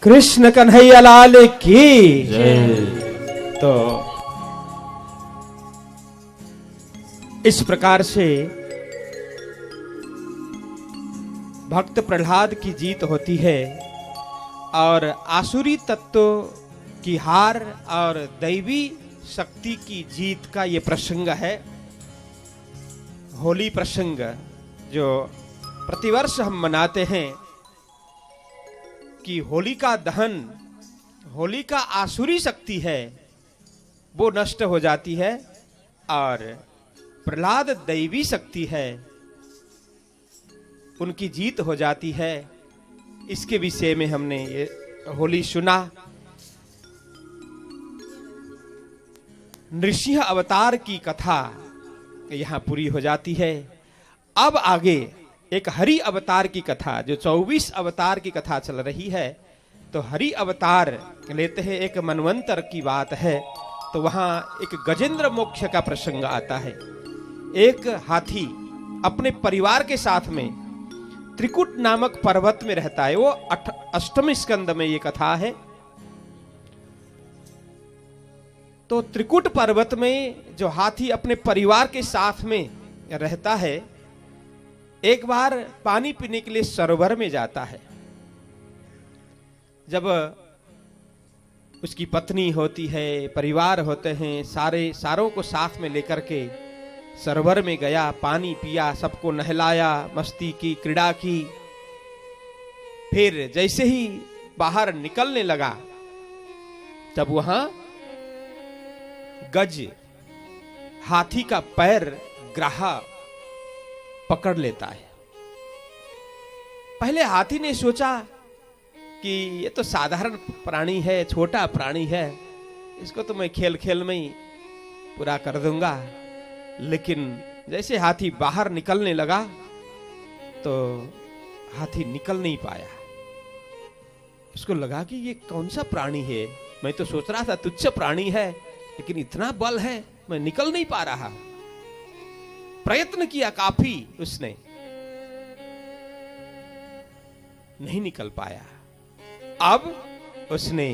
कृष्ण कन्हैया लाल की जय। तो इस प्रकार से भक्त प्रहलाद की जीत होती है और आसुरी तत्व की हार और दैवी शक्ति की जीत का ये प्रसंग है। होली प्रसंग जो प्रतिवर्ष हम मनाते हैं कि होलिका दहन, होलिका आसुरी शक्ति है वो नष्ट हो जाती है और प्रहलाद दैवी शक्ति है उनकी जीत हो जाती है। इसके विषय में हमने ये होली सुना। नृसिंह अवतार की कथा यहां पूरी हो जाती है। अब आगे एक हरि अवतार की कथा, जो 24 अवतार की कथा चल रही है, तो हरि अवतार लेते हैं, एक मनवंतर की बात है। तो वहां एक गजेंद्र मोक्ष का प्रसंग आता है। एक हाथी अपने परिवार के साथ में त्रिकुट नामक पर्वत में रहता है। वो 8वें स्कंद में ये कथा है। तो त्रिकुट पर्वत में जो हाथी अपने परिवार के साथ में रहता है, एक बार पानी पीने के लिए सरोवर में जाता है। जब उसकी पत्नी होती है, परिवार होते हैं, सारों को साथ में लेकर के सरोवर में गया, पानी पिया, सबको नहलाया, मस्ती की, क्रीड़ा की। फिर जैसे ही बाहर निकलने लगा तब वहां गज हाथी का पैर ग्राहा पकड़ लेता है। पहले हाथी ने सोचा कि ये तो साधारण प्राणी है, छोटा प्राणी है, इसको तो मैं खेल खेल में ही पूरा कर दूंगा। लेकिन जैसे हाथी बाहर निकलने लगा तो हाथी निकल नहीं पाया। उसको लगा कि ये कौन सा प्राणी है, मैं तो सोच रहा था तुच्छ प्राणी है, लेकिन इतना बल है, मैं निकल नहीं पा रहा। प्रयत्न किया काफी, उसने नहीं निकल पाया। अब उसने,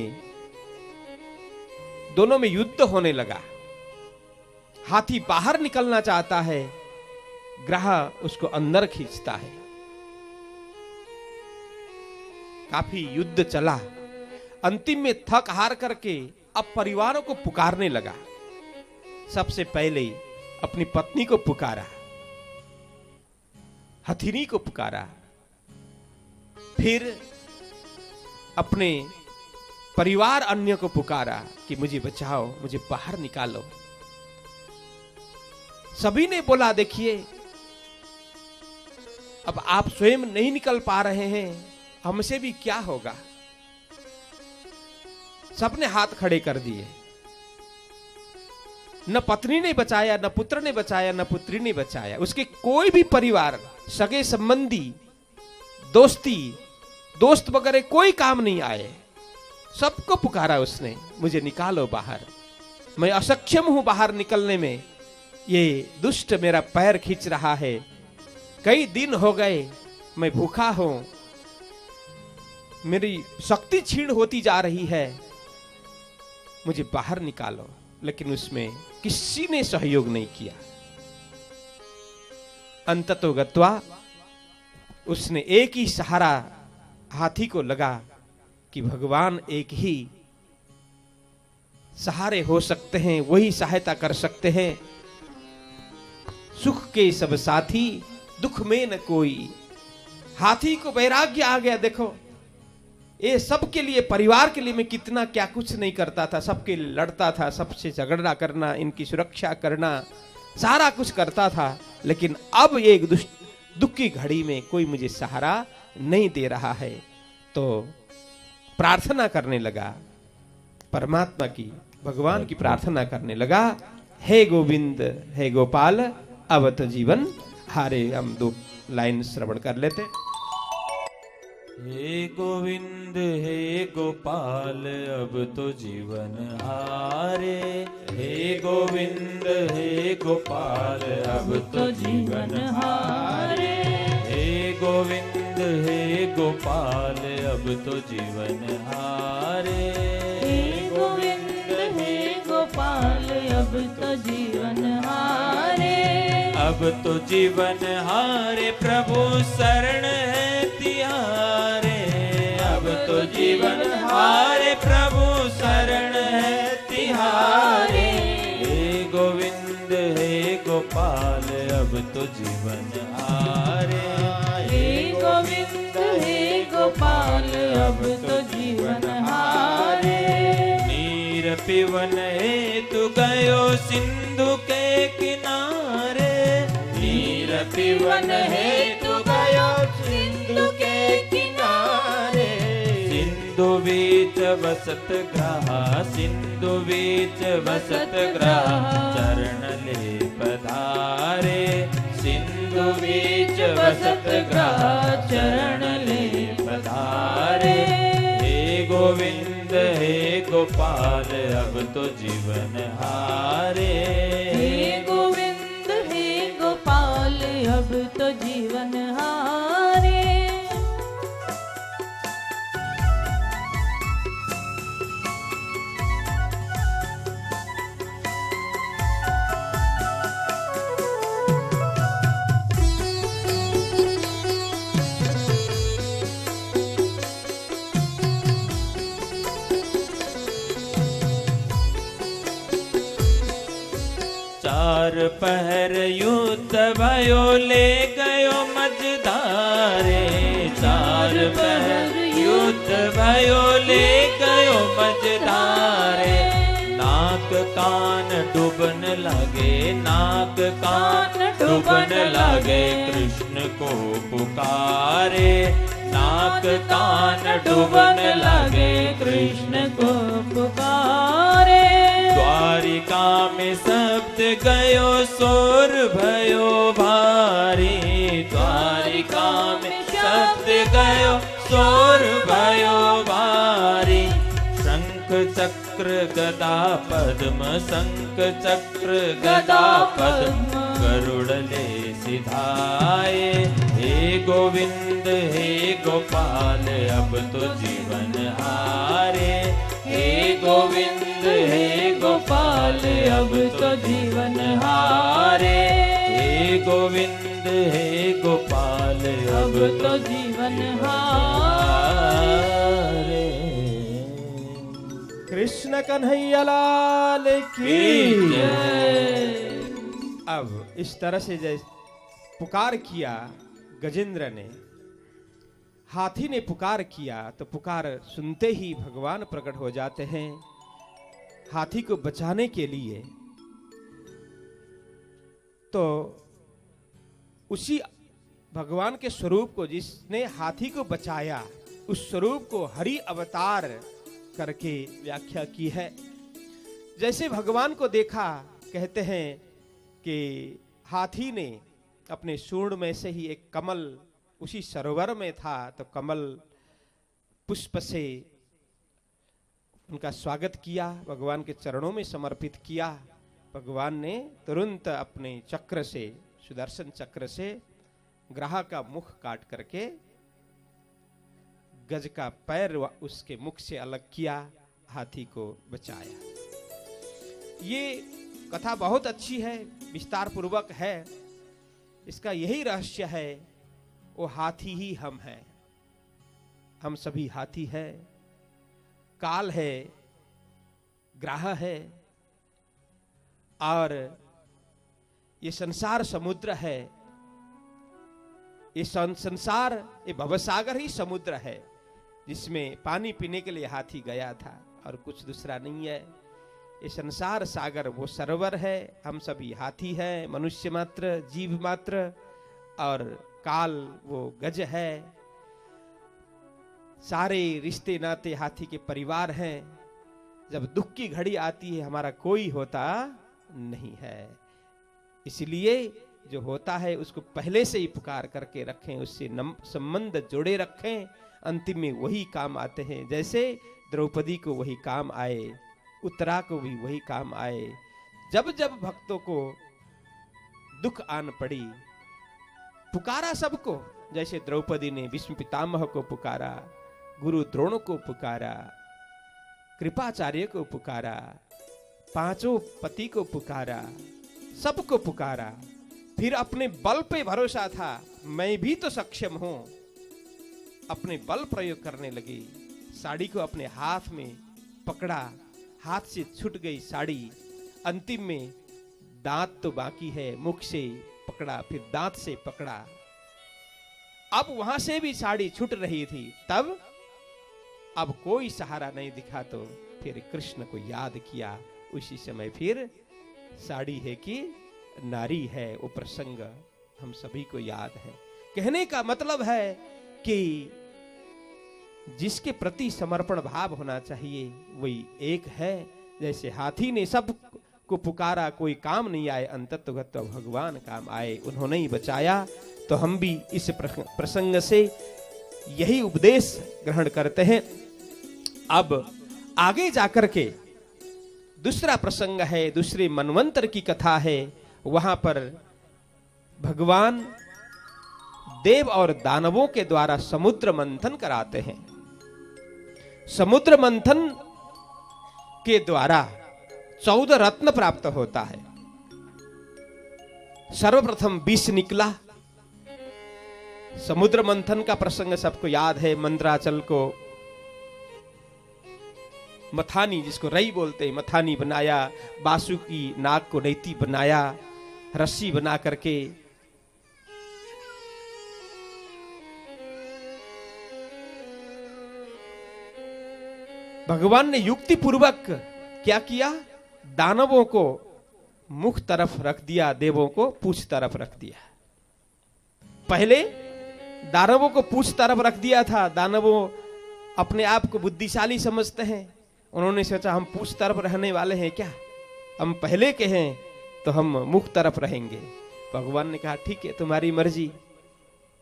दोनों में युद्ध होने लगा। हाथी बाहर निकलना चाहता है, ग्राह उसको अंदर खींचता है। काफी युद्ध चला। अंतिम में थक हार करके अब परिवारों को पुकारने लगा। सबसे पहले अपनी पत्नी को पुकारा, हथिनी को पुकारा, फिर अपने परिवार अन्य को पुकारा कि मुझे बचाओ, मुझे बाहर निकालो। सभी ने बोला देखिए, अब आप स्वयं नहीं निकल पा रहे हैं, हमसे भी क्या होगा। सबने हाथ खड़े कर दिए। न पत्नी ने बचाया, न पुत्र ने बचाया, न पुत्री ने बचाया। उसके कोई भी परिवार, सगे संबंधी, दोस्त वगैरह कोई काम नहीं आए। सबको पुकारा उसने, मुझे निकालो बाहर, मैं असक्षम हूं बाहर निकलने में, ये दुष्ट मेरा पैर खींच रहा है, कई दिन हो गए मैं भूखा हूं, मेरी शक्ति क्षीण होती जा रही है, मुझे बाहर निकालो। लेकिन उसमें किसी ने सहयोग नहीं किया। अंततो गत्वा उसने एक ही सहारा हाथी को लगा कि भगवान एक ही सहारे हो सकते हैं, वही सहायता कर सकते हैं। सुख के सब साथी, दुख में न कोई। हाथी को वैराग्य आ गया। देखो, ये सबके लिए, परिवार के लिए मैं कितना क्या कुछ नहीं करता था, सबके लिए लड़ता था, सबसे झगड़ा करना, इनकी सुरक्षा करना, सारा कुछ करता था। लेकिन अब एक दुख की घड़ी में कोई मुझे सहारा नहीं दे रहा है। तो प्रार्थना करने लगा, परमात्मा की, भगवान की प्रार्थना करने लगा, हे गोविंद, हे गोपाल, अब तो जीवन हारे। हम 2 लाइन श्रवण कर लेते। हे गोविंद, हे गोपाल, अब तो जीवन हारे। हे गोविंद, हे गोपाल, अब तो जीवन हारे। हे गोविंद, हे गोपाल, अब तो जीवन हारे। हे गोविंद हे गोपाल अब तो जीवन हारे। अब तो जीवन हारे प्रभु शरण है तिहारे। अब तो जीवन हारे प्रभु शरण है तिहारे। हे गोविंद हे गोपाल अब तो जीवन हारे। हे गोविंद हे गोपाल अब तो जीवन हारे। नीर पिवन हेतु गयो सिंधु के किनारे। नीर पिवन हेतु गयो सिंधु के किनारे। सिंधु बीच बसत ग्रहा। सिंधु बीच बसत ग्रहा चरण ले पधारे। सिंधु बीच बसत ग्रहा चरण ले पधारे। हे गोविंद हे गोपाल अब तो जीवन हारे। हे गोविंद हे गोपाल अब तो जीवन हारे। चार पहर युद्ध भयो ले गयो मझधारे। चार पहर युद्ध भयो ले गयो मझधारे। नाक कान डूबन लगे। नाक कान डूबन लगे कृष्ण को पुकारे। नाक कान डूबन लगे कृष्ण को पुकारे। द्वारिका में शब्द गयो शोर भयो भारी। द्वारिका में शब्द गयो शोर भयो भारी। शंख चक्र गदा पद्म। शंख चक्र गदा पद्म गरुड़ ले सिधाए। हे गोविंद हे गोपाल अब तो जीवन हारे। हे गोविंद हे गोपाल अब तो जीवन हारे। हे गोविंद हे गोपाल अब तो जीवन हारे। कृष्ण कन्हैया लाल की जय। अब इस तरह से जैसे पुकार किया गजेंद्र ने, हाथी ने पुकार किया तो पुकार सुनते ही भगवान प्रकट हो जाते हैं हाथी को बचाने के लिए। तो उसी भगवान के स्वरूप को, जिसने हाथी को बचाया, उस स्वरूप को हरि अवतार करके व्याख्या की है। जैसे भगवान को देखा, कहते हैं कि हाथी ने अपने सूंड में से ही एक कमल उसी सरोवर में था, तो कमल पुष्प से उनका स्वागत किया, भगवान के चरणों में समर्पित किया। भगवान ने तुरंत अपने चक्र से, सुदर्शन चक्र से ग्राह का मुख काट करके गज का पैर उसके मुख से अलग किया, हाथी को बचाया। ये कथा बहुत अच्छी है, विस्तार पूर्वक है। इसका यही रहस्य है, वो हाथी ही हम हैं। हम सभी हाथी है, काल है, ग्राह है, और ये संसार समुद्र है। ये संसार, ये भवसागर ही समुद्र है, जिसमें पानी पीने के लिए हाथी गया था और कुछ दूसरा नहीं है। ये संसार सागर वो सरोवर है, हम सभी हाथी हैं, मनुष्य मात्र, जीव मात्र, और काल वो गज है। सारे रिश्ते नाते हाथी के परिवार हैं। जब दुख की घड़ी आती है, हमारा कोई होता नहीं है। इसलिए जो होता है उसको पहले से ही पुकार करके रखें, उससे संबंध जोड़े रखें, अंतिम में वही काम आते हैं। जैसे द्रौपदी को वही काम आए, उत्तरा को भी वही काम आए। जब जब भक्तों को दुख आन पड़ी, पुकारा सबको। जैसे द्रौपदी ने भीष्म पितामह को पुकारा, गुरु द्रोण को पुकारा, कृपाचार्य को पुकारा, पांचों पति को पुकारा, सबको पुकारा। फिर अपने बल पे भरोसा था, मैं भी तो सक्षम हूं, अपने बल प्रयोग करने लगी। साड़ी को अपने हाथ में पकड़ा, हाथ से छूट गई साड़ी। अंतिम में दांत तो बाकी है, मुख से पकड़ा, फिर दांत से पकड़ा। अब वहां से भी साड़ी छूट रही थी। तब अब कोई सहारा नहीं दिखा तो फिर कृष्ण को याद किया। उसी समय फिर साड़ी है कि नारी है, वो प्रसंग हम सभी को याद है। कहने का मतलब है कि जिसके प्रति समर्पण भाव होना चाहिए वही एक है। जैसे हाथी ने सब को पुकारा, कोई काम नहीं आए, अंततः भगवान काम आए, उन्होंने ही बचाया। तो हम भी इस प्रसंग से यही उपदेश ग्रहण करते हैं। अब आगे जाकर के दूसरा प्रसंग है, दूसरे मनवंतर की कथा है। वहां पर भगवान देव और दानवों के द्वारा समुद्र मंथन कराते हैं। समुद्र मंथन के द्वारा 14 रत्न प्राप्त होता है। सर्वप्रथम विष निकला। समुद्र मंथन का प्रसंग सबको याद है। मंदराचल को मथानी, जिसको रई बोलते हैं, मथानी बनाया। बासुकी नाग को नैती बनाया, रस्सी बना करके। भगवान ने युक्ति पूर्वक क्या किया? दानवों को मुख तरफ रख दिया, देवों को पूंछ तरफ रख दिया। पहले दानवों को पूंछ तरफ रख दिया था। दानवों अपने आप को बुद्धिशाली समझते हैं। उन्होंने सोचा हम पूंछ तरफ रहने वाले हैं क्या, हम पहले के हैं तो हम मुख तरफ रहेंगे। भगवान ने कहा ठीक है, तुम्हारी मर्जी।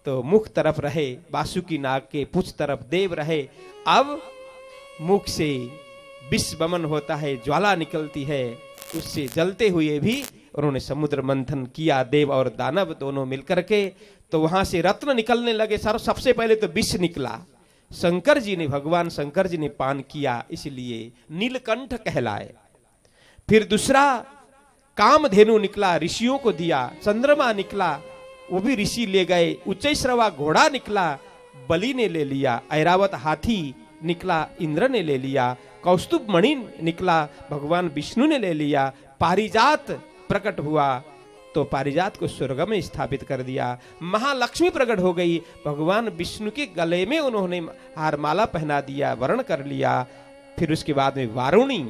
तो मुख तरफ रहे, बासुकी नाग के पूंछ तरफ देव रहे। अब मुख से विष वमन होता है, ज्वाला निकलती है, उससे जलते हुए भी उन्होंने समुद्र मंथन किया, देव और दानव दोनों मिलकर के। तो वहां से रत्न निकलने लगे। सबसे पहले तो विष निकला। शंकर जी ने, भगवान शंकर जी ने पान किया, इसलिए नीलकंठ कहलाए। फिर दूसरा कामधेनु निकला, ऋषियों को दिया। चंद्रमा निकला, वो भी ऋषि ले गए। उच्चैश्रवा घोड़ा निकला, बलि ने ले लिया। ऐरावत हाथी निकला, इंद्र ने ले लिया। कौस्तुभ मणि निकला, भगवान विष्णु ने ले लिया। पारिजात प्रकट हुआ तो पारिजात को स्वर्ग में स्थापित कर दिया। महालक्ष्मी प्रकट हो गई, भगवान विष्णु के गले में उन्होंने हारमाला पहना दिया, वर्ण कर लिया। फिर उसके बाद में वारुणी,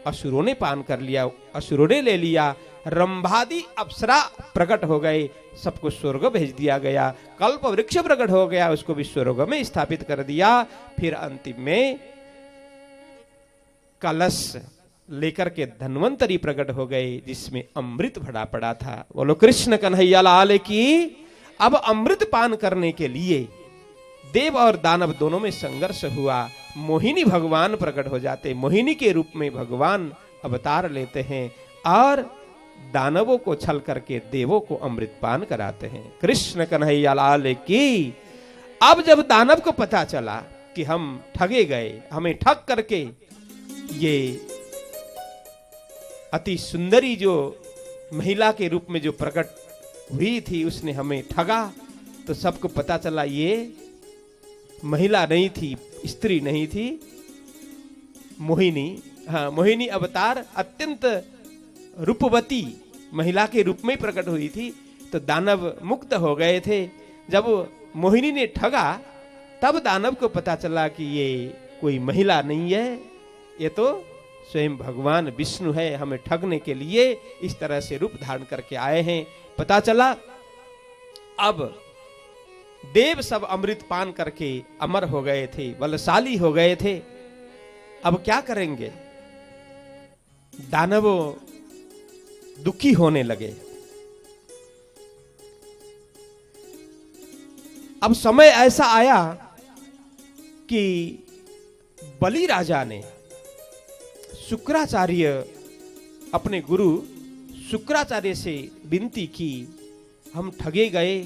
असुरों ने पान कर लिया, असुरों ने ले लिया। रंभादि अप्सरा प्रकट हो गए, सबको स्वर्ग भेज दिया गया। कल्प वृक्ष प्रकट हो गया, उसको भी स्वर्ग में स्थापित कर दिया। फिर अंतिम में कलश लेकर के धन्वंतरी प्रकट हो गए, जिसमें अमृत भरा पड़ा था। बोलो कृष्ण कन्हैया लाल की। अब अमृत पान करने के लिए देव और दानव दोनों में संघर्ष हुआ। मोहिनी भगवान प्रकट हो जाते, मोहिनी के रूप में भगवान अवतार लेते हैं और दानवों को छल करके देवों को अमृत पान कराते हैं। कृष्ण कन्हैया लाल की। अब जब दानव को पता चला कि हम ठगे गए, हमें ठग करके ये अति सुंदरी जो महिला के रूप में जो प्रकट हुई थी, उसने हमें ठगा, तो सबको पता चला ये महिला नहीं थी, स्त्री नहीं थी, मोहिनी। हाँ, मोहिनी अवतार अत्यंत रूपवती महिला के रूप में प्रकट हुई थी। तो दानव मुक्त हो गए थे। जब मोहिनी ने ठगा तब दानव को पता चला कि ये कोई महिला नहीं है, ये तो स्वयं भगवान विष्णु है, हमें ठगने के लिए इस तरह से रूप धारण करके आए हैं। पता चला अब देव सब अमृत पान करके अमर हो गए थे, बलशाली हो गए थे। अब क्या करेंगे? दानव दुखी होने लगे। अब समय ऐसा आया कि बलि राजा ने शुक्राचार्य, अपने गुरु शुक्राचार्य से विनती की, हम ठगे गए,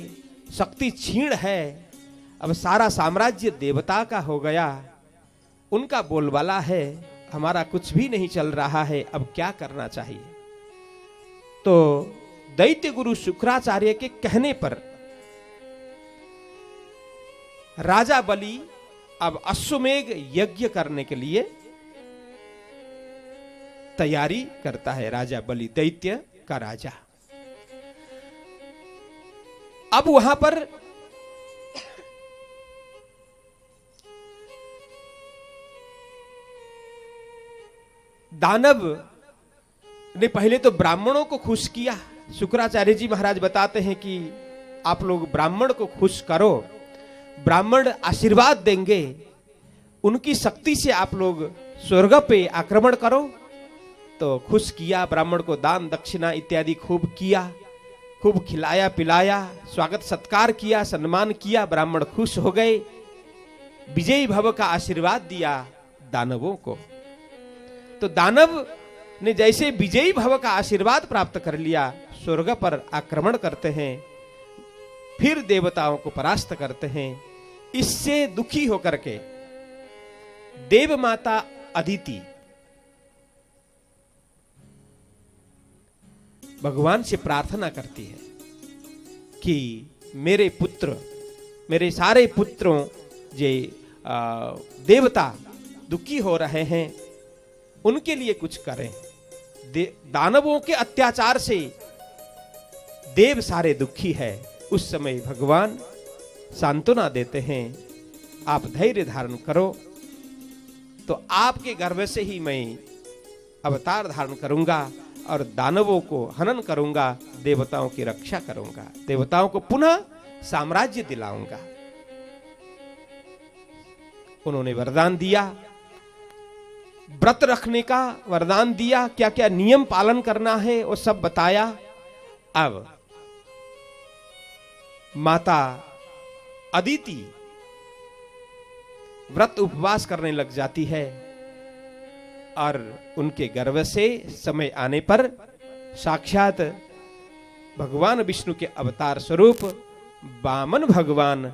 शक्ति क्षीण है, अब सारा साम्राज्य देवता का हो गया, उनका बोलबाला है, हमारा कुछ भी नहीं चल रहा है, अब क्या करना चाहिए। तो दैत्य गुरु शुक्राचार्य के कहने पर राजा बलि अब अश्वमेघ यज्ञ करने के लिए तैयारी करता है। राजा बलि, दैत्य का राजा। अब वहां पर दानव ने पहले तो ब्राह्मणों को खुश किया। शुक्राचार्य जी महाराज बताते हैं कि आप लोग ब्राह्मण को खुश करो, ब्राह्मण आशीर्वाद देंगे, उनकी शक्ति से आप लोग स्वर्ग पे आक्रमण करो। तो खुश किया, ब्राह्मण को दान दक्षिणा इत्यादि खूब किया, खूब खिलाया पिलाया, स्वागत सत्कार किया, सम्मान किया। ब्राह्मण खुश हो गए, विजयी भव का आशीर्वाद दिया दानवों को। तो दानव ने जैसे विजयी भव का आशीर्वाद प्राप्त कर लिया, स्वर्ग पर आक्रमण करते हैं, फिर देवताओं को परास्त करते हैं। इससे दुखी होकर के देव माता अदिति भगवान से प्रार्थना करती है कि मेरे पुत्र, मेरे सारे पुत्रों जे देवता दुखी हो रहे हैं, उनके लिए कुछ करें। दानवों के अत्याचार से देव सारे दुखी है। उस समय भगवान सांत्वना देते हैं, आप धैर्य धारण करो, तो आपके गर्भ से ही मैं अवतार धारण करूंगा और दानवों को हनन करूंगा, देवताओं की रक्षा करूंगा, देवताओं को पुनः साम्राज्य दिलाऊंगा। उन्होंने वरदान दिया, व्रत रखने का वरदान दिया, क्या क्या नियम पालन करना है वो सब बताया। अब माता अदिति व्रत उपवास करने लग जाती है और उनके गर्भ से समय आने पर साक्षात भगवान विष्णु के अवतार स्वरूप वामन भगवान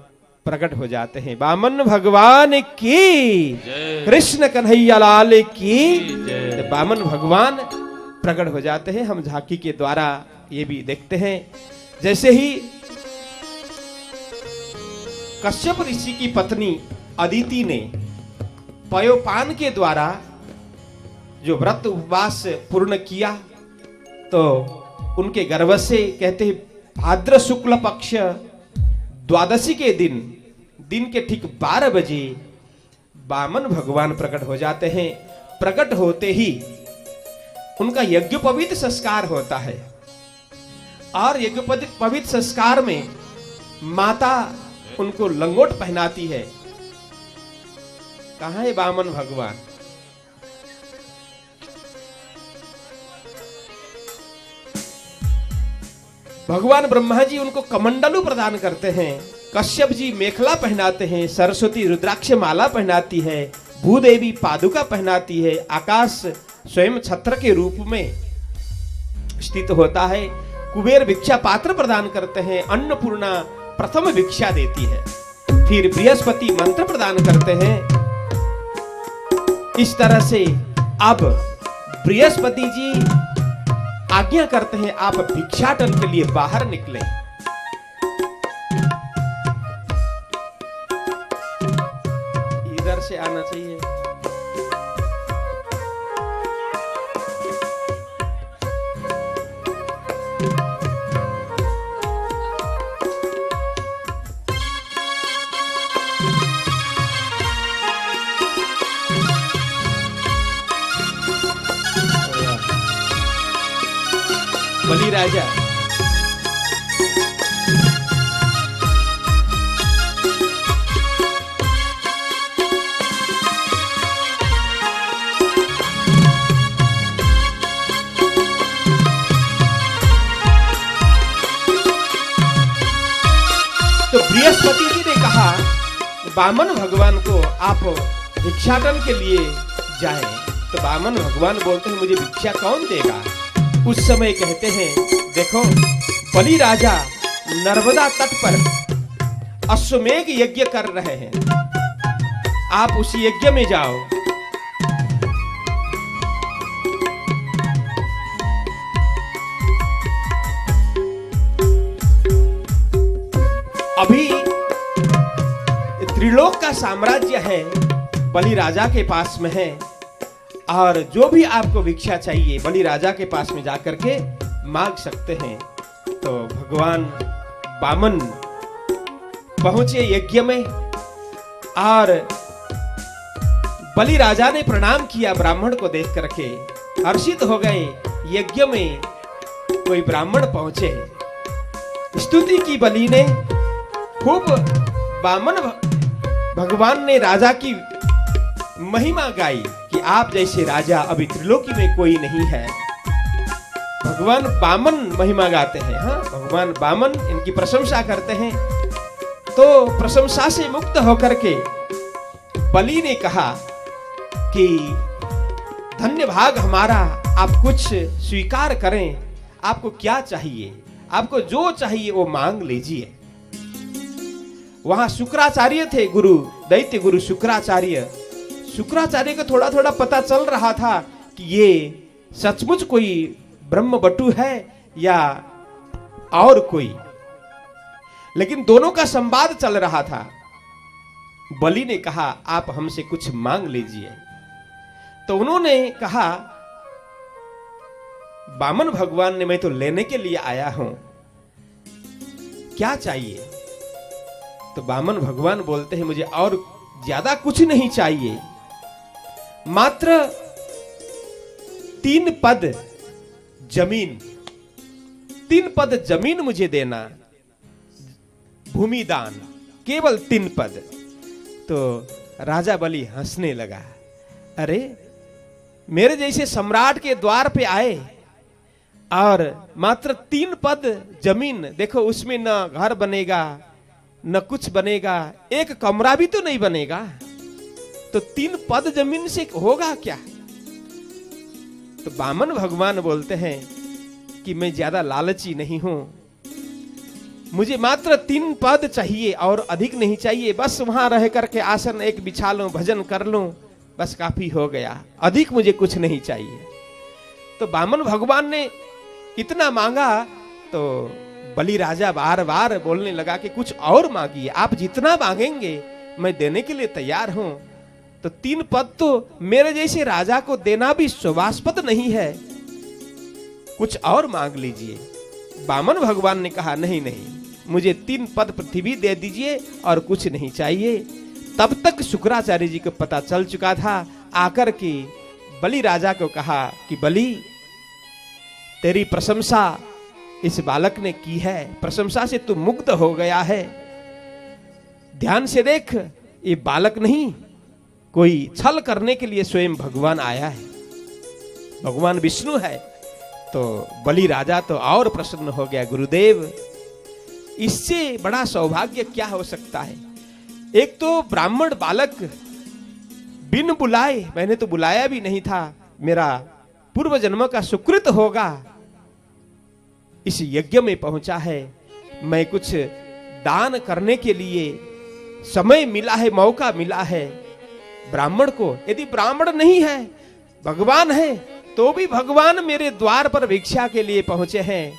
प्रकट हो जाते हैं। वामन भगवान की, कृष्ण कन्हैया लाल की। वामन भगवान प्रकट हो जाते हैं। हम झांकी के द्वारा ये भी देखते हैं, जैसे ही कश्यप ऋषि की पत्नी अदिति ने पयोपान के द्वारा जो व्रत उपवास पूर्ण किया, तो उनके गर्भ से कहते हैं भाद्र शुक्ल पक्ष द्वादशी के दिन के ठीक 12 बजे वामन भगवान प्रकट हो जाते हैं। प्रकट होते ही उनका यज्ञोपवीत संस्कार होता है और यज्ञोपवीत संस्कार में माता उनको लंगोट पहनाती है। कहां है वामन भगवान? भगवान ब्रह्मा जी उनको कमंडलू प्रदान करते हैं, कश्यप जी मेखला पहनाते हैं, सरस्वती रुद्राक्ष माला पहनाती है, भूदेवी पादुका पहनाती है, आकाश स्वयं छत्र के रूप में स्थित होता है, कुबेर भिक्षा पात्र प्रदान करते हैं, अन्नपूर्णा प्रथम भिक्षा देती है, फिर बृहस्पति मंत्र प्रदान करते हैं। इस तरह से अब बृहस्पति जी आज्ञा करते हैं आप भिक्षाटन के लिए बाहर निकले। इधर से आना चाहिए। बलि राजा तो बृहस्पति जी ने कहा वामन भगवान को आप भिक्षाटन के लिए जाएं। तो वामन भगवान बोलते हैं मुझे भिक्षा कौन देगा? उस समय कहते हैं देखो बलि राजा नर्मदा तट पर अश्वमेघ यज्ञ कर रहे हैं, आप उस यज्ञ में जाओ। अभी त्रिलोक का साम्राज्य है बलि राजा के पास में है, और जो भी आपको भिक्षा चाहिए बलि राजा के पास में जाकर के मांग सकते हैं। तो भगवान वामन पहुंचे यज्ञ में, और बलि राजा ने प्रणाम किया ब्राह्मण को देख करके, हर्षित हो गए। यज्ञ में कोई ब्राह्मण पहुंचे, स्तुति की बलि ने खूब। वामन भगवान ने राजा की महिमा गाई कि आप जैसे राजा अभी त्रिलोकी में कोई नहीं है। भगवान वामन महिमा गाते हैं, हाँ, भगवान वामन इनकी प्रशंसा करते हैं। तो प्रशंसा से मुक्त होकर के बलि ने कहा कि धन्य भाग हमारा, आप कुछ स्वीकार करें, आपको क्या चाहिए, आपको जो चाहिए वो मांग लीजिए। वहां शुक्राचार्य थे, गुरु, दैत्य गुरु शुक्राचार्य। शुक्राचार्य को थोड़ा थोड़ा पता चल रहा था कि ये सचमुच कोई ब्रह्म बटु है या और कोई, लेकिन दोनों का संवाद चल रहा था। बलि ने कहा आप हमसे कुछ मांग लीजिए। तो उन्होंने कहा वामन भगवान ने, मैं तो लेने के लिए आया हूं, क्या चाहिए? तो वामन भगवान बोलते हैं मुझे और ज्यादा कुछ नहीं चाहिए, मात्र 3 पद जमीन, 3 पद जमीन मुझे देना, भूमि दान, केवल 3 पद। तो राजा बलि हंसने लगा, अरे मेरे जैसे सम्राट के द्वार पे आए और मात्र 3 पद जमीन, देखो उसमें न घर बनेगा न कुछ बनेगा, एक कमरा भी तो नहीं बनेगा, तो 3 पद जमीन से होगा क्या? तो वामन भगवान बोलते हैं कि मैं ज्यादा लालची नहीं हूं, मुझे मात्र 3 पद चाहिए और अधिक नहीं चाहिए, बस वहां रह करके आसन एक बिछा लूं, भजन कर लूं, बस काफी हो गया, अधिक मुझे कुछ नहीं चाहिए। तो वामन भगवान ने इतना मांगा तो बलि राजा बार बार बोलने लगा कि कुछ और मांगिए, आप जितना मांगेंगे मैं देने के लिए तैयार हूं। तो 3 पद तो मेरे जैसे राजा को देना भी शोभास्पद नहीं है, कुछ और मांग लीजिए। वामन भगवान ने कहा नहीं नहीं, मुझे 3 पद पृथ्वी दे दीजिए और कुछ नहीं चाहिए। तब तक शुक्राचार्य जी को पता चल चुका था, आकर के बलि राजा को कहा कि बलि, तेरी प्रशंसा इस बालक ने की है, प्रशंसा से तू मुग्ध हो गया है, ध्यान से देख, ये बालक नहीं, कोई छल करने के लिए स्वयं भगवान आया है, भगवान विष्णु है। तो बलि राजा तो और प्रसन्न हो गया, गुरुदेव इससे बड़ा सौभाग्य क्या हो सकता है? एक तो ब्राह्मण बालक बिन बुलाए, मैंने तो बुलाया भी नहीं था, मेरा पूर्व जन्म का सुकृत होगा, इस यज्ञ में पहुंचा है, मैं कुछ दान करने के लिए समय मिला है, मौका मिला है ब्राह्मण को। यदि ब्राह्मण नहीं है, भगवान है, तो भी भगवान मेरे द्वार पर भिक्षा के लिए पहुंचे हैं,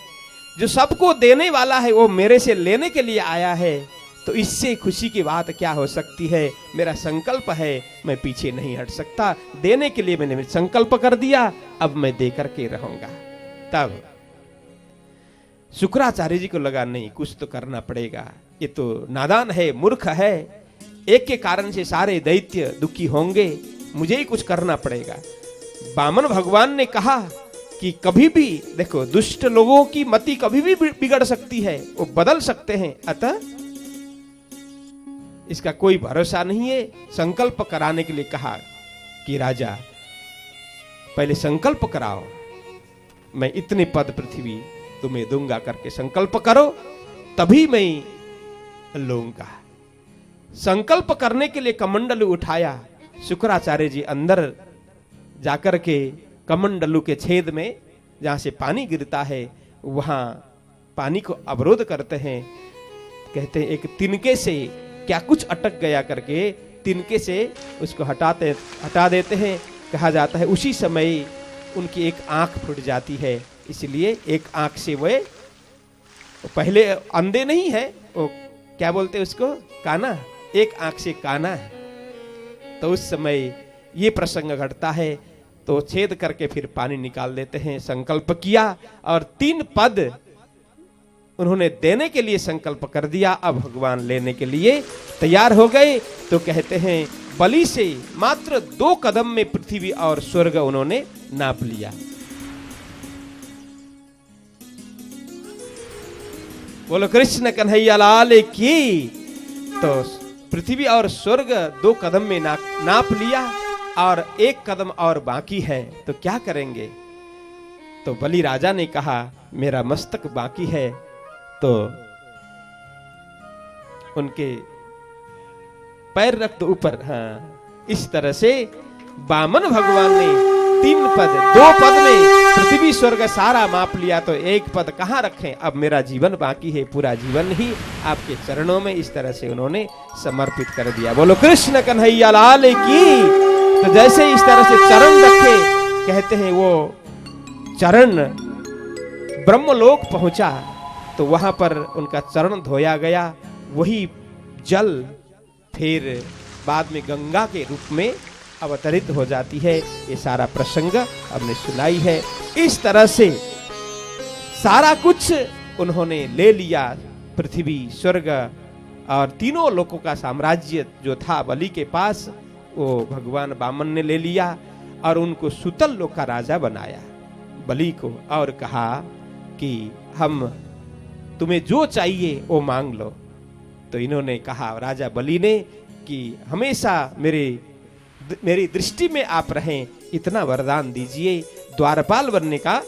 जो सबको देने वाला है वो मेरे से लेने के लिए आया है, तो इससे खुशी की बात क्या हो सकती है? मेरा संकल्प है, मैं पीछे नहीं हट सकता, देने के लिए मैंने संकल्प कर दिया, अब मैं देकर के रहूंगा। तब शुक्राचार्य जी को लगा नहीं, कुछ तो करना पड़ेगा, ये तो नादान है, मूर्ख है, एक के कारण से सारे दैत्य दुखी होंगे, मुझे ही कुछ करना पड़ेगा। वामन भगवान ने कहा कि कभी भी देखो, दुष्ट लोगों की मति कभी भी बिगड़ सकती है, वो बदल सकते हैं, अतः इसका कोई भरोसा नहीं है। संकल्प कराने के लिए कहा कि राजा पहले संकल्प कराओ, मैं इतने पद पृथ्वी तुम्हें दूंगा करके संकल्प करो, तभी मैं लूंगा। संकल्प करने के लिए कमंडलू उठाया, शुक्राचार्य जी अंदर जाकर के कमंडलू के छेद में जहां से पानी गिरता है वहां पानी को अवरोध करते हैं। कहते हैं एक तिनके से क्या कुछ अटक गया करके तिनके से उसको हटा देते हैं। कहा जाता है उसी समय उनकी एक आंख फूट जाती है, इसलिए एक आंख से वे पहले अंधे नहीं है, वो क्या बोलते हैं उसको, काना, एक आंख से काना है। तो उस समय ये प्रसंग घटता है, तो छेद करके फिर पानी निकाल देते हैं। संकल्प किया और 3 पद उन्होंने देने के लिए संकल्प कर दिया। अब भगवान लेने के लिए तैयार हो गए। तो कहते हैं बलि से मात्र 2 कदम में पृथ्वी और स्वर्ग उन्होंने नाप लिया। बोलो कृष्ण कन्हैया लाल की। तो पृथ्वी और स्वर्ग 2 कदम में नाप लिया और 1 कदम और बाकी है, तो क्या करेंगे। तो बलि राजा ने कहा मेरा मस्तक बाकी है। तो उनके पैर रख दो ऊपर। हाँ, इस तरह से वामन भगवान ने 3 पद, 2 पद में पृथ्वी स्वर्ग सारा माप लिया, तो 1 पद कहाँ रखें। अब मेरा जीवन बाकी है, पूरा जीवन ही आपके चरणों में, इस तरह से उन्होंने समर्पित कर दिया। बोलो कृष्ण कन्हैया लाल की। तो जैसे इस तरह से चरण रखे, कहते हैं वो चरण ब्रह्मलोक पहुंचा, तो वहां पर उनका चरण धोया गया। वही जल फिर बाद में गंगा के रूप में अवतरित हो जाती है। ये सारा प्रसंग हमने सुनाई है। इस तरह से सारा कुछ उन्होंने ले लिया, पृथ्वी स्वर्ग और तीनों लोकों का साम्राज्य जो था बलि के पास, वो भगवान वामन ने ले लिया और उनको सुतल लोक का राजा बनाया बलि को, और कहा कि हम तुम्हें जो चाहिए वो मांग लो। तो इन्होंने कहा, राजा बलि ने, कि हमेशा मेरी दृष्टि में आप रहें, इतना वरदान दीजिए। द्वारपाल बनने का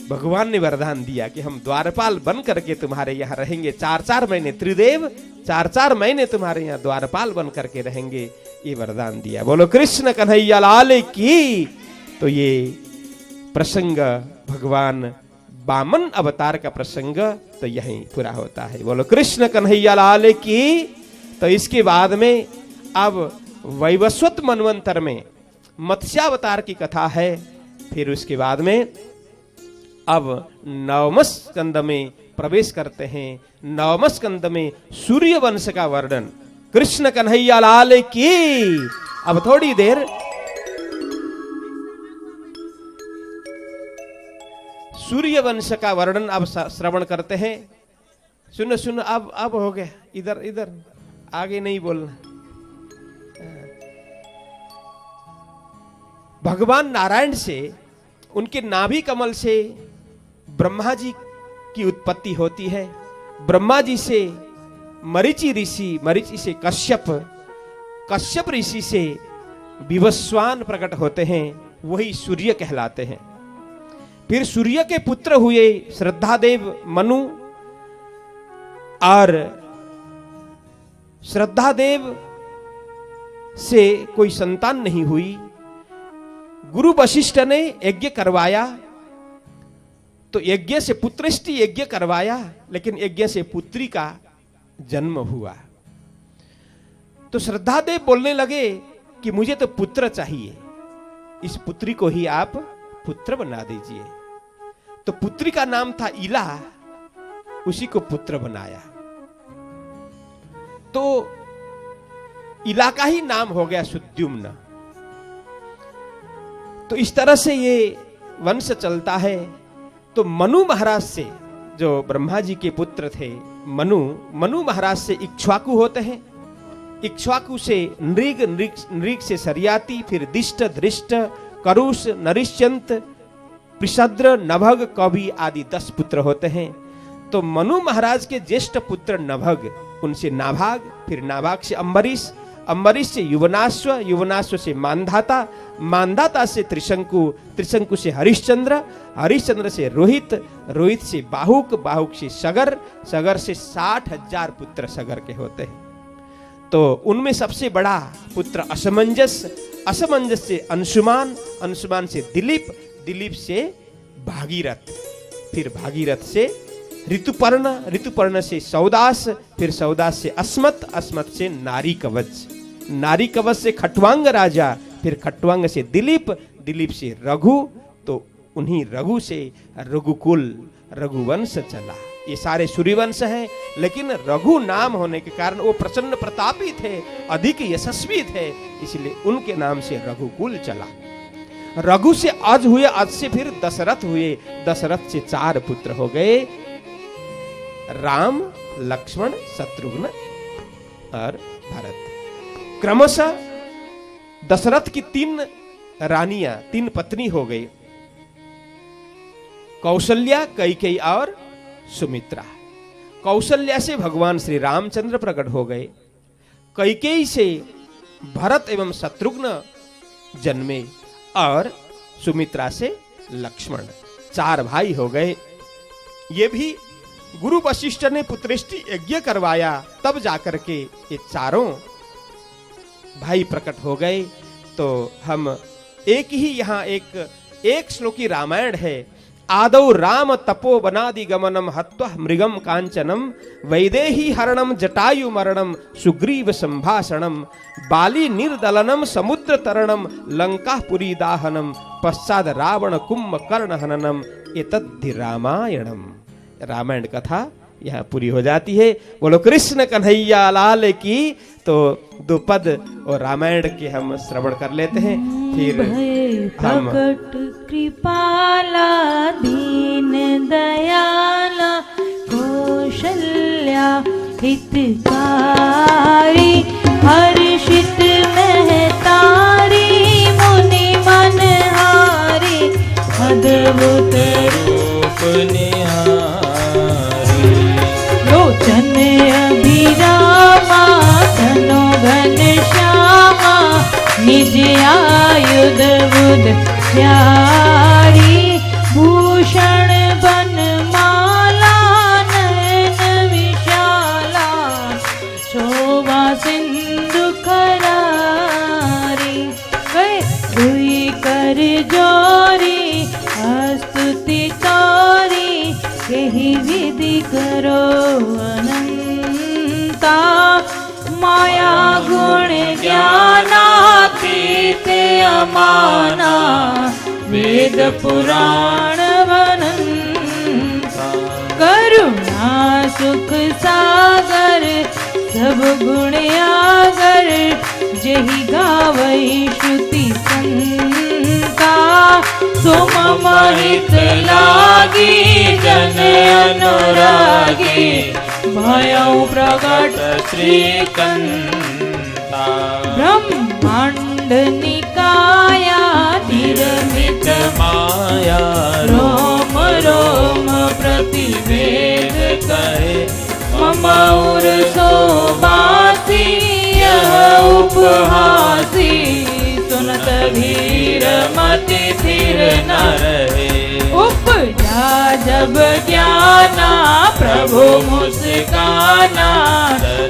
भगवान ने वरदान दिया कि हम द्वारपाल बन करके तुम्हारे यहाँ रहेंगे 4-4 महीने। त्रिदेव 4-4 महीने तुम्हारे यहाँ द्वारपाल बन करके रहेंगे, ये वरदान दिया। बोलो कृष्ण कन्हैया लाल की। तो ये प्रसंग भगवान वामन अवतार का प्रसंग तो यहीं पूरा होता है। बोलो कृष्ण कन्हैया लाल की। तो इसके बाद में अब वैवस्वत मनवंतर में मत्स्यावतार की कथा है। फिर उसके बाद में अब 9वें स्कंद में प्रवेश करते हैं। 9वें स्कंद में सूर्य वंश का वर्णन। कृष्ण कन्हैया लाल की। अब थोड़ी देर सूर्य वंश का वर्णन अब श्रवण करते हैं। सुनो सुनो, अब हो गया, इधर आगे नहीं बोलना। भगवान नारायण से, उनके नाभि कमल से ब्रह्मा जी की उत्पत्ति होती है। ब्रह्मा जी से मरीचि ऋषि, मरीचि से कश्यप ऋषि से विवस्वान प्रकट होते हैं, वही सूर्य कहलाते हैं। फिर सूर्य के पुत्र हुए श्रद्धादेव मनु, और श्रद्धादेव से कोई संतान नहीं हुई। गुरु वशिष्ठ ने यज्ञ करवाया, तो यज्ञ से पुत्रष्टि यज्ञ करवाया, लेकिन यज्ञ से पुत्री का जन्म हुआ। तो श्रद्धादेव बोलने लगे कि मुझे तो पुत्र चाहिए, इस पुत्री को ही आप पुत्र बना दीजिए। तो पुत्री का नाम था इला, उसी को पुत्र बनाया। तो इला का ही नाम हो गया सुद्युम्न। तो इस तरह से ये वंश चलता है। तो मनु महाराज से, जो ब्रह्मा जी के पुत्र थे, मनु महाराज से इक्ष्वाकु होते हैं। इक्ष्वाकु से नृग से सरियाती, फिर दिष्ट, धृष्ट, करुष, नरिश्चंत, पृषद्र, नभग, कवि आदि 10 पुत्र होते हैं। तो मनु महाराज के ज्येष्ठ पुत्र नभग, उनसे नाभाग, फिर नाभाग से अम्बरीश, अम्बरीश से युवनाश्व, युवनाश्व से मानधाता, मानधाता से त्रिशंकु, त्रिशंकु से हरिश्चंद्र, हरिश्चंद्र से रोहित, रोहित से बाहुक, बाहुक से सगर, सगर से 60,000 पुत्र सगर के होते हैं। तो उनमें सबसे बड़ा पुत्र असमंजस, असमंजस से अंशुमान, अंशुमान से दिलीप, दिलीप से भागीरथ, फिर भागीरथ से ऋतुपर्ण, ऋतुपर्ण से सौदास, फिर सौदास से अस्मत, अस्मत से नारी कवच, नारी कवच से खट्वांग राजा, फिर खट्वांग से दिलीप, दिलीप से रघु, तो उन्हीं रघु से रघुकुल, रघुवंश चला। ये सारे सूर्यवंश हैं, लेकिन रघु नाम होने के कारण वो प्रचंड प्रतापी थे, अधिक यशस्वी थे, इसलिए उनके नाम से रघुकुल चला। रघु से अज हुए, अज से फिर दशरथ हुए, दशरथ से 4 पुत्र हो गए, राम, लक्ष्मण, शत्रुघ्न और भरत। क्रमशः दशरथ की 3 रानियां, 3 पत्नी हो गई, कौशल्या, कैकेयी और सुमित्रा। कौशल्या से भगवान श्री रामचंद्र प्रकट हो गए, कैकेयी से भरत एवं शत्रुघ्न जन्मे और सुमित्रा से लक्ष्मण। 4 भाई हो गए। ये भी गुरु वशिष्ठ ने पुत्रेष्टि यज्ञ करवाया, तब जाकर के ये 4 भाई प्रकट हो गए। तो हम एक ही यहाँ एक श्लोकी रामायण है। आदौ राम तपो वनादि गमनम हत्वा मृगम कांचनम वैदेही हरणम जटायु मरणम सुग्रीव संभाषणम बाली निर्दलनम समुद्र तरणम लंकापुरी दाहनम पश्चाद रावण कुंभकर्ण हननम एतद्धि रामायणम। रामायण कथा यहाँ पूरी हो जाती है। बोलो कृष्ण कन्हैया लाल की। तो 2 पद और रामायण के हम श्रवण कर लेते हैं, फिर हम प्रकट कृपाला दीन दयाला कौशल्या हितकारी हर्षित महतारी मुनि मनहारी अद्भुत रूप निहारी लोचन अभिरामा धनो घन श्यामा निज आयुध बुध प्यारी भूषण बन माला नयन विशाला शोभा सिंधु खरारी दुई कर जोरी स्तुति तोरी यही विधि करो अनंता माया गुण ज्ञानातीत अमाना वेद पुराण वनंता करुणा सुख सागर सब गुण आगर जही गावई श्रुति संता सुम महित लागी जन अनुरागी भयउ प्रगट श्रीकंता ब्रह्मांड निकाया निरमित माया रोम रोम प्रतिवेद कहे मम उर शोभासी यह उपहासी सुनत धीर मति धीर न रहे उपजा जब ज्ञाना प्रभु मुस्काना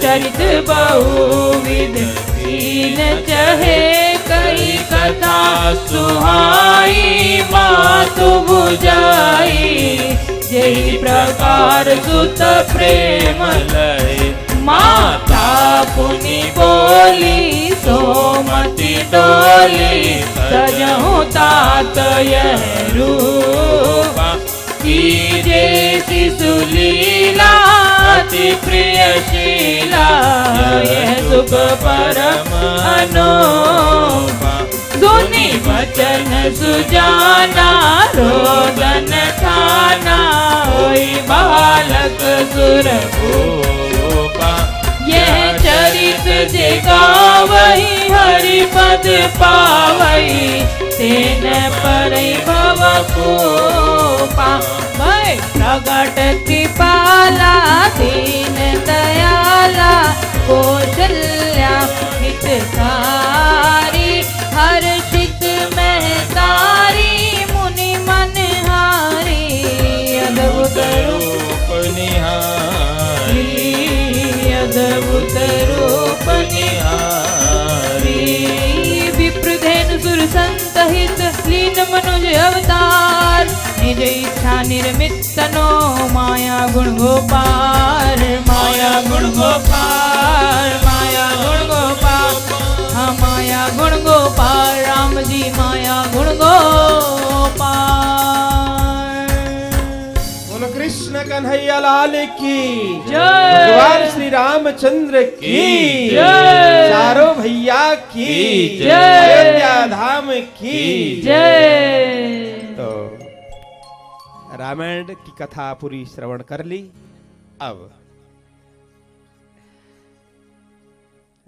चरित बहुविध कीन चहे कई कथा सुहाई मातु बुझाई जही प्रकार सुत प्रेम लय माता पुनि बोली सोमति डोली सजहु तात यह रूप कीजे शिशु लीला अति प्रियशीला यह सुख परम अनूपा सुनि वचन सुजाना रोदन ठाना होई बालक सुर भूपा यह चरित जे गावई हरि पद पावई तेन परई भव कोपा भय प्रगट कृपाला दीन दयाला कौशल्या हितकारी हर्षित महतारी मुनि मनहारी अद्भुत रूप निहारी अद्भुत रूप निहारी विप्रधेनु सुर संतहित लीन मनुज अवतार निज इच्छा निर्मितनो माया गुण गोपाल माया गुण गोपाल माया गुण गोपाल हाँ माया गुण गोपाल राम जी माया गुण गोपाल। बोलो कृष्ण कन्हैया लाल की जय। भगवान श्री रामचंद्र की जय। चारों भैया की जय। अयोध्या धाम की जय। तो रामायण की कथा पूरी श्रवण कर ली। अब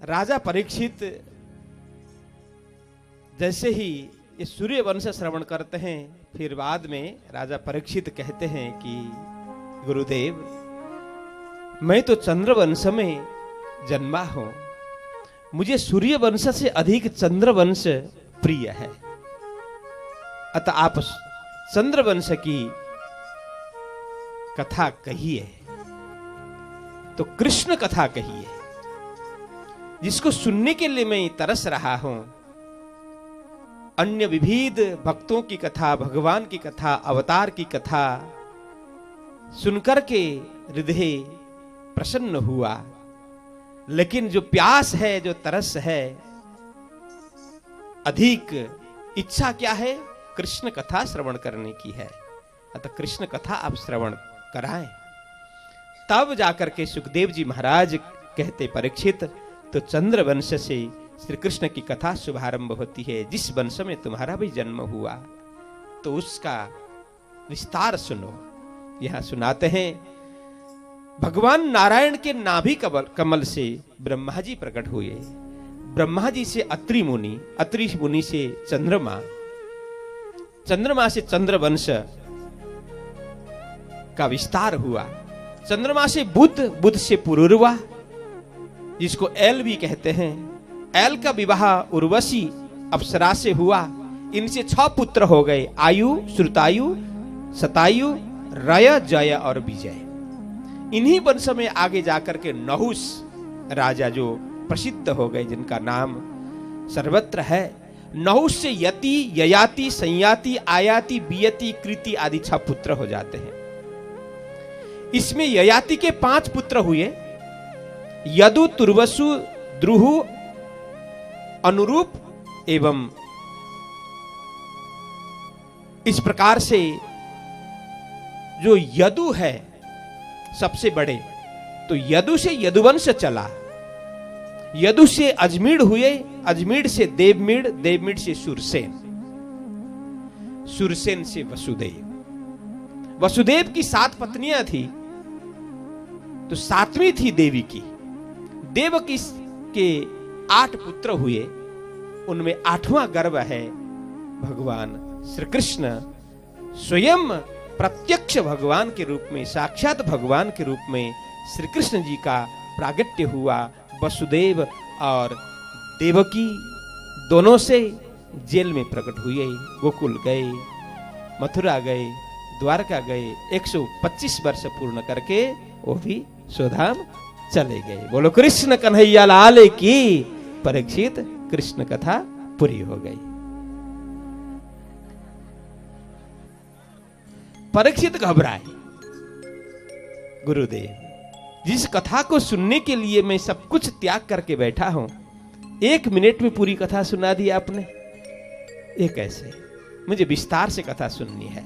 राजा परीक्षित जैसे ही ये सूर्य वंश श्रवण करते हैं, फिर बाद में राजा परीक्षित कहते हैं कि गुरुदेव, मैं तो चंद्र वंश में जन्मा हूं, मुझे सूर्य वंश से अधिक चंद्र वंश प्रिय है, अतः आप चंद्र वंश की कथा कहिए। तो कृष्ण कथा कहिए, जिसको सुनने के लिए मैं तरस रहा हूं। अन्य विविध भक्तों की कथा, भगवान की कथा, अवतार की कथा सुनकर के हृदय प्रसन्न हुआ, लेकिन जो प्यास है, जो तरस है, अधिक इच्छा क्या है? कृष्ण कथा श्रवण करने की है। अतः कृष्ण कथा आप श्रवण कराएं। तब जाकर के सुखदेव जी महाराज कहते, परीक्षित, तो चंद्र वंश से श्री कृष्ण की कथा शुभारंभ होती है। जिस वंश में तुम्हारा भी जन्म हुआ, तो उसका विस्तार सुनो। यहां सुनाते हैं, भगवान नारायण के नाभि कमल से ब्रह्मा जी प्रकट हुए। ब्रह्मा जी से अत्रि मुनि, अत्रि मुनि से चंद्रमा, चंद्रमा से चंद्रवंश का विस्तार हुआ। चंद्रमा से बुध, बुध से पुरुरवा, जिसको एल भी कहते हैं। एल का विवाह उर्वशी अप्सरा से हुआ। इनसे 6 पुत्र हो गए, आयु, श्रुतायु, शतायु, रय, जय और विजय। इन्हीं वंश में आगे जाकर के नहुस राजा जो प्रसिद्ध हो गए, जिनका नाम सर्वत्र है। नहुस से यति, ययाति, संयाति, आयाति, बियति, कृति आदि 6 पुत्र हो जाते हैं। इसमें ययाति के 5 पुत्र हुए, यदु, तुर्वसु, द्रुहु, अनुरूप एवं इस प्रकार से जो यदु है सबसे बड़े, तो यदु से यदुवंश चला। यदु से अजमीढ़ हुए, अजमीढ़ से देवमीढ़, देवमीढ़ से सुरसेन, सुरसेन से वसुदेव। वसुदेव की 7 पत्नियां थी, तो 7वीं थी देवी की। देवकी के 8 पुत्र हुए, उनमें 8वां गर्भ है भगवान श्री कृष्ण। स्वयं प्रत्यक्ष भगवान के रूप में, साक्षात भगवान के रूप में श्री कृष्ण जी का प्रागट्य हुआ। वसुदेव और देवकी दोनों से जेल में प्रकट हुए। गोकुल गए, मथुरा गए, द्वारका गए, 125 वर्ष पूर्ण करके वो भी स्वधाम चले गए। बोलो कृष्ण कन्हैया लाल की। परीक्षित, कृष्ण कथा पूरी हो गई। परीक्षित घबराए, गुरुदेव, जिस कथा को सुनने के लिए मैं सब कुछ त्याग करके बैठा हूं, 1 मिनट में पूरी कथा सुना दी आपने। ये कैसे? मुझे विस्तार से कथा सुननी है।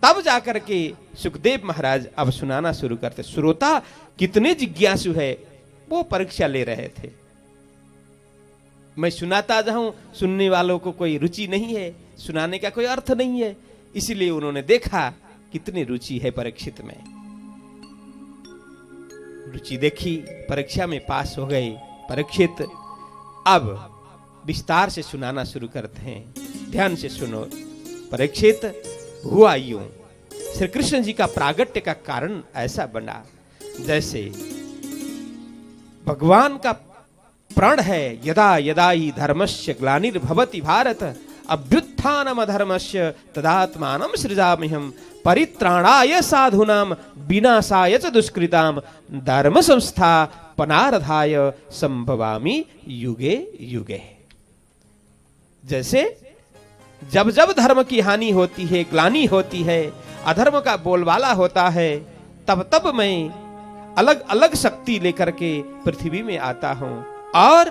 तब जाकर के सुखदेव महाराज अब सुनाना शुरू करते। श्रोता कितने जिज्ञासु है, वो परीक्षा ले रहे थे। मैं सुनाता जाऊं, सुनने वालों को कोई रुचि नहीं है, सुनाने का कोई अर्थ नहीं है, इसलिए उन्होंने देखा कितनी रुचि है परीक्षित में। रुचि देखी, परीक्षा में पास हो गए परीक्षित। अब विस्तार से सुनाना शुरू करते हैं। ध्यान से सुनो। परीक्षित, हुआ यूं, श्री कृष्ण जी का प्रागट्य का कारण ऐसा बना, जैसे भगवान का प्रण है, यदा यदा ही धर्मस्य ग्लानिर्भवति भारत अभ्युत्थानम अधर्मस्य तदात्मानं सृजाम्यहम् परित्राणाय साधूनां विनाशाय च दुष्कृतां धर्म संस्थापनार्थाय संभवामि युगे युगे। जैसे जब जब धर्म की हानि होती है, ग्लानि होती है, अधर्म का बोलबाला होता है, तब तब मैं अलग अलग शक्ति लेकर के पृथ्वी में आता हूं और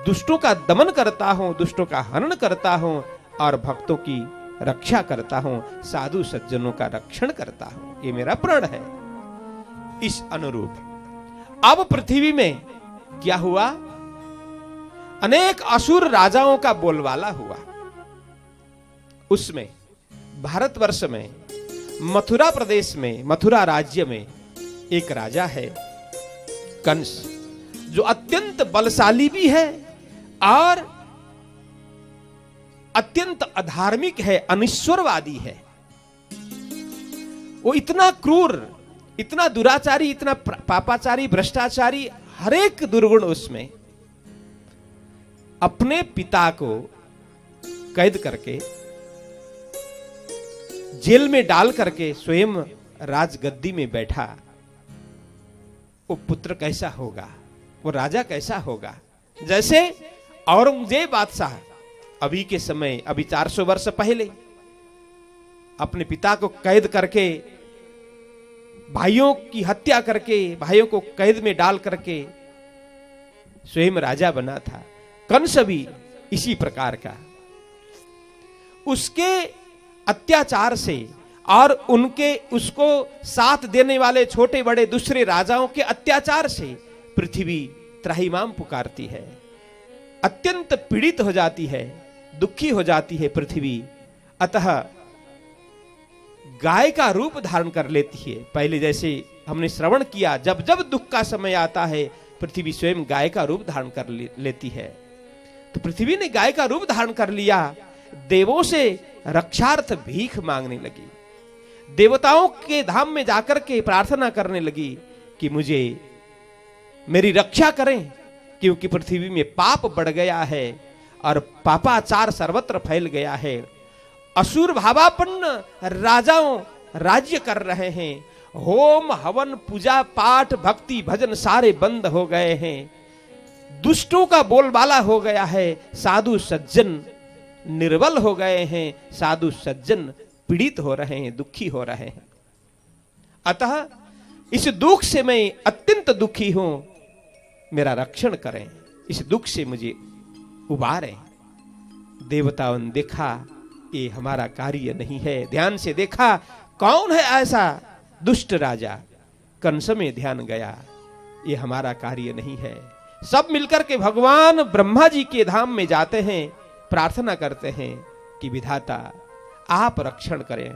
दुष्टों का दमन करता हूं, दुष्टों का हनन करता हूं और भक्तों की रक्षा करता हूं, साधु सज्जनों का रक्षण करता हूं। ये मेरा प्रण है। इस अनुरूप अब पृथ्वी में क्या हुआ? अनेक असुर राजाओं का बोलबाला हुआ। उसमें भारतवर्ष में मथुरा प्रदेश में, मथुरा राज्य में एक राजा है कंस, जो अत्यंत बलशाली भी है और अत्यंत अधार्मिक है, अनिश्वरवादी है। वो इतना क्रूर, इतना दुराचारी, इतना पापाचारी, भ्रष्टाचारी, हर एक दुर्गुण उसमें। अपने पिता को कैद करके जेल में डाल करके स्वयं राजगद्दी में बैठा। वो पुत्र कैसा होगा, वो राजा कैसा होगा? जैसे औरंगजेब बादशाह अभी के समय, अभी 400 वर्ष पहले अपने पिता को कैद करके, भाइयों की हत्या करके, भाइयों को कैद में डाल करके स्वयं राजा बना था। कंस भी इसी प्रकार का। उसके अत्याचार से और उसको साथ देने वाले छोटे बड़े दूसरे राजाओं के अत्याचार से पृथ्वी त्राहिमाम पुकारती है, अत्यंत पीड़ित हो जाती है, दुखी हो जाती है पृथ्वी। अतः गाय का रूप धारण कर लेती है। पहले जैसे हमने श्रवण किया, जब जब दुख का समय आता है पृथ्वी स्वयं गाय का रूप धारण कर लेती है। तो पृथ्वी ने गाय का रूप धारण कर लिया, देवों से रक्षार्थ भीख मांगने लगी, देवताओं के धाम में जाकर के प्रार्थना करने लगी कि मुझे मेरी रक्षा करें, क्योंकि पृथ्वी में पाप बढ़ गया है और पापाचार सर्वत्र फैल गया है। असुर भावापन्न राजाओं राज्य कर रहे हैं, होम हवन पूजा पाठ भक्ति भजन सारे बंद हो गए हैं, दुष्टों का बोलबाला हो गया है, साधु सज्जन निर्बल हो गए हैं, साधु सज्जन पीड़ित हो रहे हैं, दुखी हो रहे हैं। अतः इस दुख से मैं अत्यंत दुखी हूं, मेरा रक्षण करें, इस दुख से मुझे उबारें। देवताओं ने देखा ये हमारा कार्य नहीं है, ध्यान से देखा कौन है ऐसा दुष्ट राजा, कंस में ध्यान गया, ये हमारा कार्य नहीं है। सब मिलकर के भगवान ब्रह्मा जी के धाम में जाते हैं, प्रार्थना करते हैं कि विधाता आप रक्षण करें,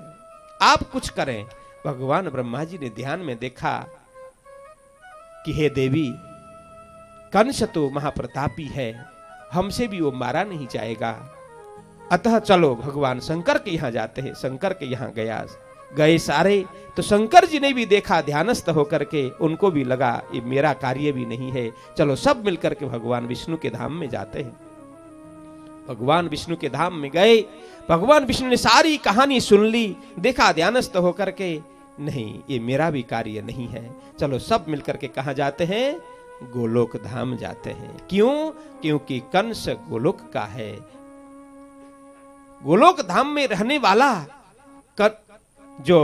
आप कुछ करें। भगवान ब्रह्मा जी ने ध्यान में देखा कि हे देवी, कंस तो महाप्रतापी है, हमसे भी वो मारा नहीं जाएगा, अतः चलो भगवान शंकर के यहां जाते हैं। शंकर के यहां गए सारे, तो शंकर जी ने भी देखा ध्यानस्थ होकर के, उनको भी लगा ये मेरा कार्य भी नहीं है, चलो सब मिलकर के भगवान विष्णु के धाम में जाते हैं। भगवान विष्णु के धाम में गए, भगवान विष्णु ने सारी कहानी सुन ली, देखा ध्यानस्थ होकर के नहीं ये मेरा भी कार्य नहीं है, चलो सब मिलकर के कहां जाते हैं? गोलोक धाम जाते हैं। क्यों? क्योंकि कंस गोलोक का है। गोलोक धाम में रहने वाला जो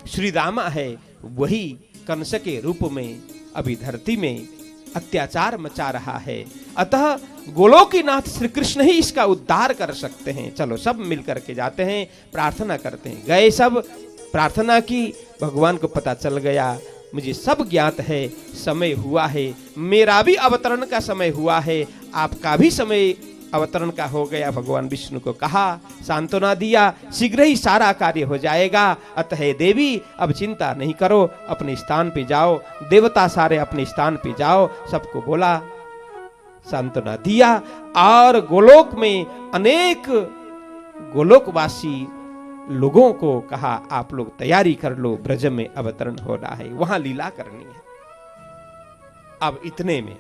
श्री रामा है, वही कंस के रूप में अभी धरती में अत्याचार मचा रहा है। अतः गोलोकीनाथ श्री कृष्ण ही इसका उद्धार कर सकते हैं। चलो सब मिलकर के जाते हैं, प्रार्थना करते हैं। गए सब, प्रार्थना की, भगवान को पता चल गया मुझे सब ज्ञात है, समय हुआ है, मेरा भी अवतरण का समय हुआ है, आपका भी समय अवतरण का हो गया। भगवान विष्णु को कहा, सांत्वना दिया, शीघ्र ही सारा कार्य हो जाएगा, अतः देवी अब चिंता नहीं करो, अपने स्थान पे जाओ, देवता सारे अपने स्थान पे जाओ, सबको बोला, सांत्वना दिया। और गोलोक में अनेक गोलोकवासी लोगों को कहा आप लोग तैयारी कर लो, ब्रज में अवतरण हो रहा है, वहां लीला करनी है। अब इतने में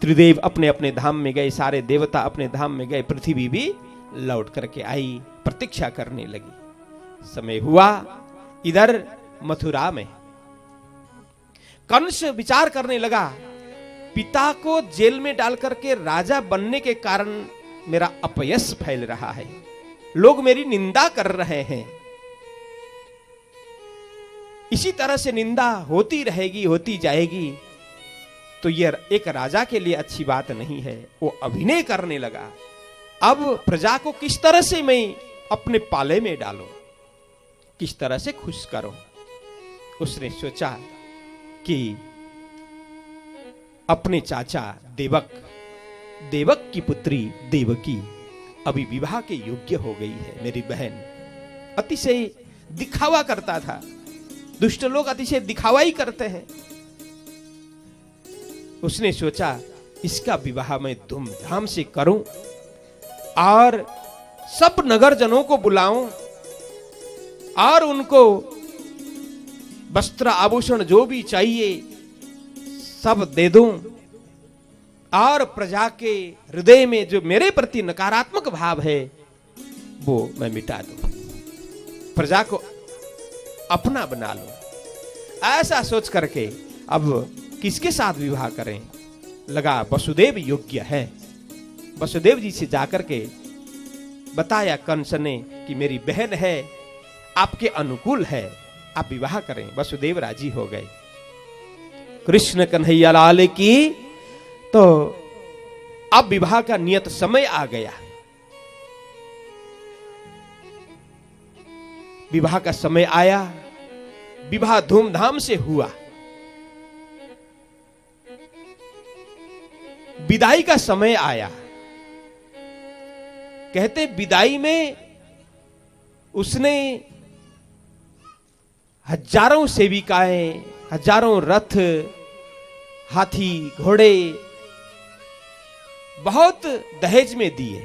त्रिदेव अपने अपने धाम में गए, सारे देवता अपने धाम में गए, पृथ्वी भी लौट करके आई, प्रतीक्षा करने लगी। समय हुआ, इधर मथुरा में कंस विचार करने लगा, पिता को जेल में डाल करके राजा बनने के कारण मेरा अपयश फैल रहा है, लोग मेरी निंदा कर रहे हैं। इसी तरह से निंदा होती रहेगी, होती जाएगी, तो यह एक राजा के लिए अच्छी बात नहीं है। वो अभिनय करने लगा, अब प्रजा को किस तरह से मैं अपने पाले में डालूं, किस तरह से खुश करूं। उसने सोचा कि अपने चाचा देवक की पुत्री देवकी अभी विवाह के योग्य हो गई है। मेरी बहन अतिशय दिखावा करता था, दुष्ट लोग अतिशय दिखावा ही करते हैं। उसने सोचा इसका विवाह मैं धूमधाम से करूं और सब नगरजनों को बुलाऊं और उनको वस्त्र आभूषण जो भी चाहिए सब दे दूं और प्रजा के हृदय में जो मेरे प्रति नकारात्मक भाव है वो मैं मिटा दूं, प्रजा को अपना बना लूं। ऐसा सोच करके अब किसके साथ विवाह करें, लगा वसुदेव योग्य है। वसुदेव जी से जाकर के बताया कंस ने कि मेरी बहन है, आपके अनुकूल है, आप विवाह करें। वसुदेव राजी हो गए। कृष्ण कन्हैया लाल की। तो अब विवाह का नियत समय आ गया। विवाह का समय आया, विवाह धूमधाम से हुआ। विदाई का समय आया। कहते विदाई में उसने हजारों सेविकाएं, हजारों रथ, हाथी, घोड़े बहुत दहेज में दिए।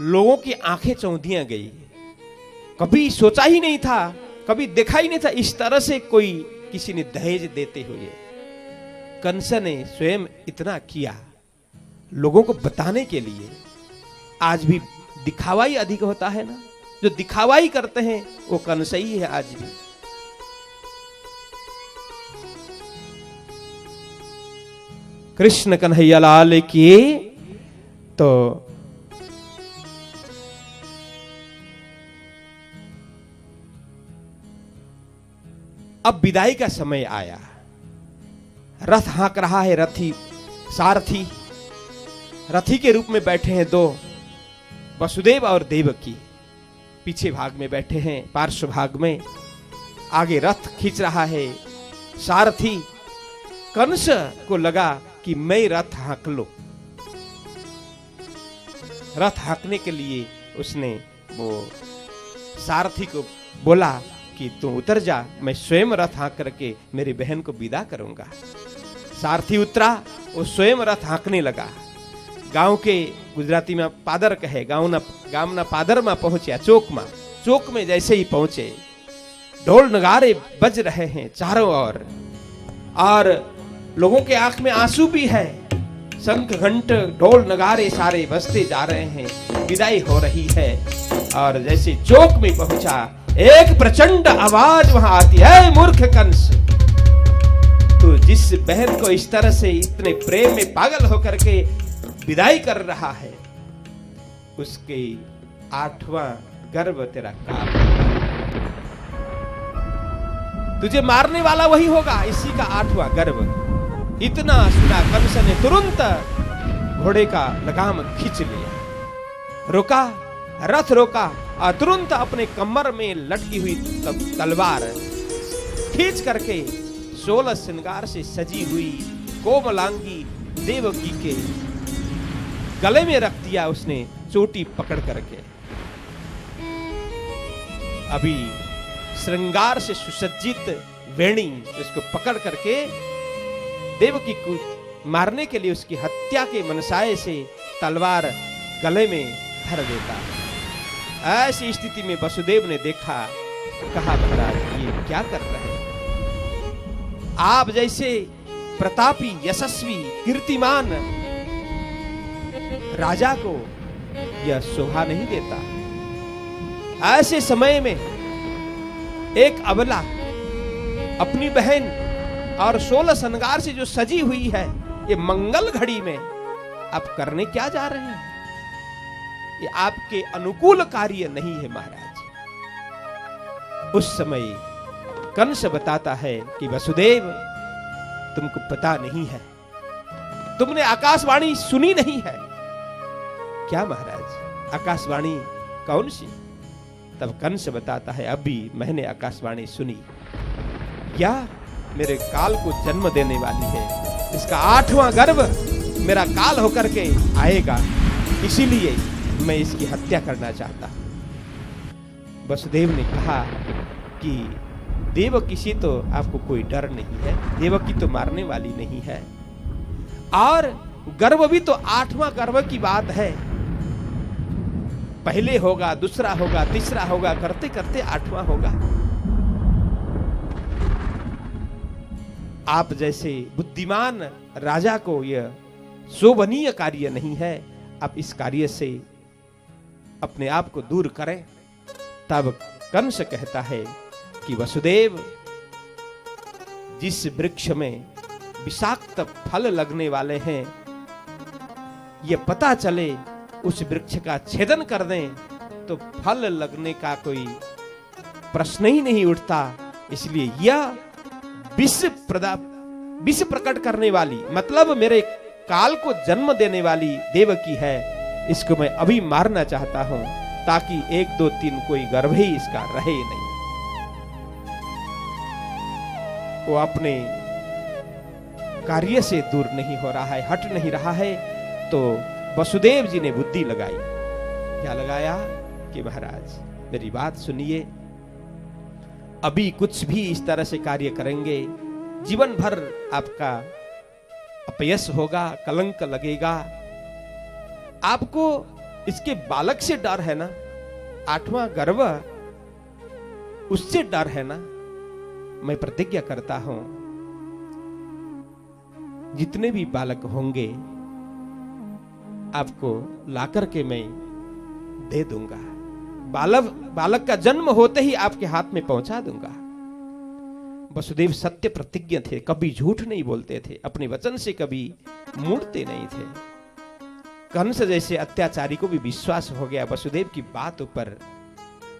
लोगों की आंखें चौंधियां गई। कभी सोचा ही नहीं था, कभी देखा ही नहीं था इस तरह से कोई किसी ने दहेज देते हुए। कंस ने स्वयं इतना किया लोगों को बताने के लिए। आज भी दिखावा ही अधिक होता है ना, जो दिखावा ही करते हैं वो कंस ही है आज भी। कृष्ण कन्हैया लाल की। तो अब विदाई का समय आया। रथ हाँक रहा है रथी, सारथी रथी के रूप में बैठे हैं दो, वसुदेव और देवकी। पीछे भाग में बैठे हैं, पार्श्व भाग में। आगे रथ खींच रहा है सारथी। कंस को लगा कि मैं रथ हाँक लो। रथ हाँकने के लिए उसने वो सारथी को बोला कि तू उतर जा, मैं स्वयं रथ हाँक करके मेरी बहन को विदा करूंगा। सारथी उतरा, वो स्वयं रथ हाँकने लगा। गांव के गुजराती में पादर कहे, गांव ना पादर में पहुंचे, चौक में जैसे ही पहुंचे, ढोल नगारे बज रहे हैं चारों ओर और लोगों के आंख में आंसू भी है। शंख घंट ढोल नगारे सारे बजते जा रहे हैं, विदाई हो रही है। और जैसे चौक में पहुंचा, एक प्रचंड आवाज वहां आती है, मूर्ख कंस, तो जिस बहन को इस तरह से इतने प्रेम में पागल होकर के विदाई कर रहा है, उसके 8वां गर्भ तेरा काल। तुझे मारने वाला वही होगा, इसी का 8वां गर्भ। इतना सुना कंस ने तुरंत घोड़े का लगाम खींच लिया, रोका, रथ रोका और तुरंत अपने कमर में लटकी हुई तलवार खींच करके 16 श्रृंगार से सजी हुई कोमलांगी देवकी के गले में रख दिया उसने, चोटी पकड़ करके। अभी श्रृंगार से सुसज्जित वेणी उसको पकड़ करके देवकी को मारने के लिए उसकी हत्या के मनसाए से तलवार गले में धर देता। ऐसी स्थिति में वसुदेव ने देखा, कहा महाराज ये क्या कर रहे हैं? आप जैसे प्रतापी, यशस्वी, कीर्तिमान राजा को यह शोभा नहीं देता। ऐसे समय में एक अबला अपनी बहन और 16 श्रृंगार से जो सजी हुई है, ये मंगल घड़ी में आप करने क्या जा रहे हैं? ये आपके अनुकूल कार्य नहीं है महाराज। उस समय कंस बताता है कि वसुदेव, तुमको पता नहीं है, तुमने आकाशवाणी सुनी नहीं है। क्या महाराज, आकाशवाणी कौन सी? तब कंस बताता है, अभी मैंने आकाशवाणी सुनी। क्या? मेरे काल को जन्म देने वाली है, इसका 8वां गर्भ मेरा काल होकर के आएगा, इसीलिए मैं इसकी हत्या करना चाहता हूं। वसुदेव ने कहा कि देवकी से तो आपको कोई डर नहीं है, देवकी तो मारने वाली नहीं है, और गर्भ भी तो 8वां गर्भ की बात है। पहले होगा, दूसरा होगा, तीसरा होगा, करते करते 8वां होगा। आप जैसे बुद्धिमान राजा को यह शोभनीय कार्य नहीं है, आप इस कार्य से अपने आप को दूर करें। तब कंस कहता है कि वसुदेव, जिस वृक्ष में विषाक्त फल लगने वाले हैं, ये पता चले उस वृक्ष का छेदन कर दें तो फल लगने का कोई प्रश्न ही नहीं उठता। इसलिए यह विष प्रकट करने वाली, मतलब मेरे काल को जन्म देने वाली देवकी है, इसको मैं अभी मारना चाहता हूं, ताकि 1 2 3 कोई गर्भ ही इसका रहे नहीं। वो अपने कार्य से दूर नहीं हो रहा है, हट नहीं रहा है। तो वसुदेव जी ने बुद्धि लगाई। क्या लगाया कि महाराज मेरी बात सुनिए, अभी कुछ भी इस तरह से कार्य करेंगे, जीवन भर आपका अपयश होगा, कलंक लगेगा। आपको इसके बालक से डर है ना, 8वां गर्भ, उससे डर है ना। मैं प्रतिज्ञा करता हूं, जितने भी बालक होंगे आपको लाकर के मैं दे दूंगा। बालक का जन्म होते ही आपके हाथ में पहुंचा दूंगा। वसुदेव सत्य प्रतिज्ञ थे, कभी झूठ नहीं बोलते थे, अपने वचन से कभी मुड़ते नहीं थे। कंस जैसे अत्याचारी को भी विश्वास हो गया वसुदेव की बात ऊपर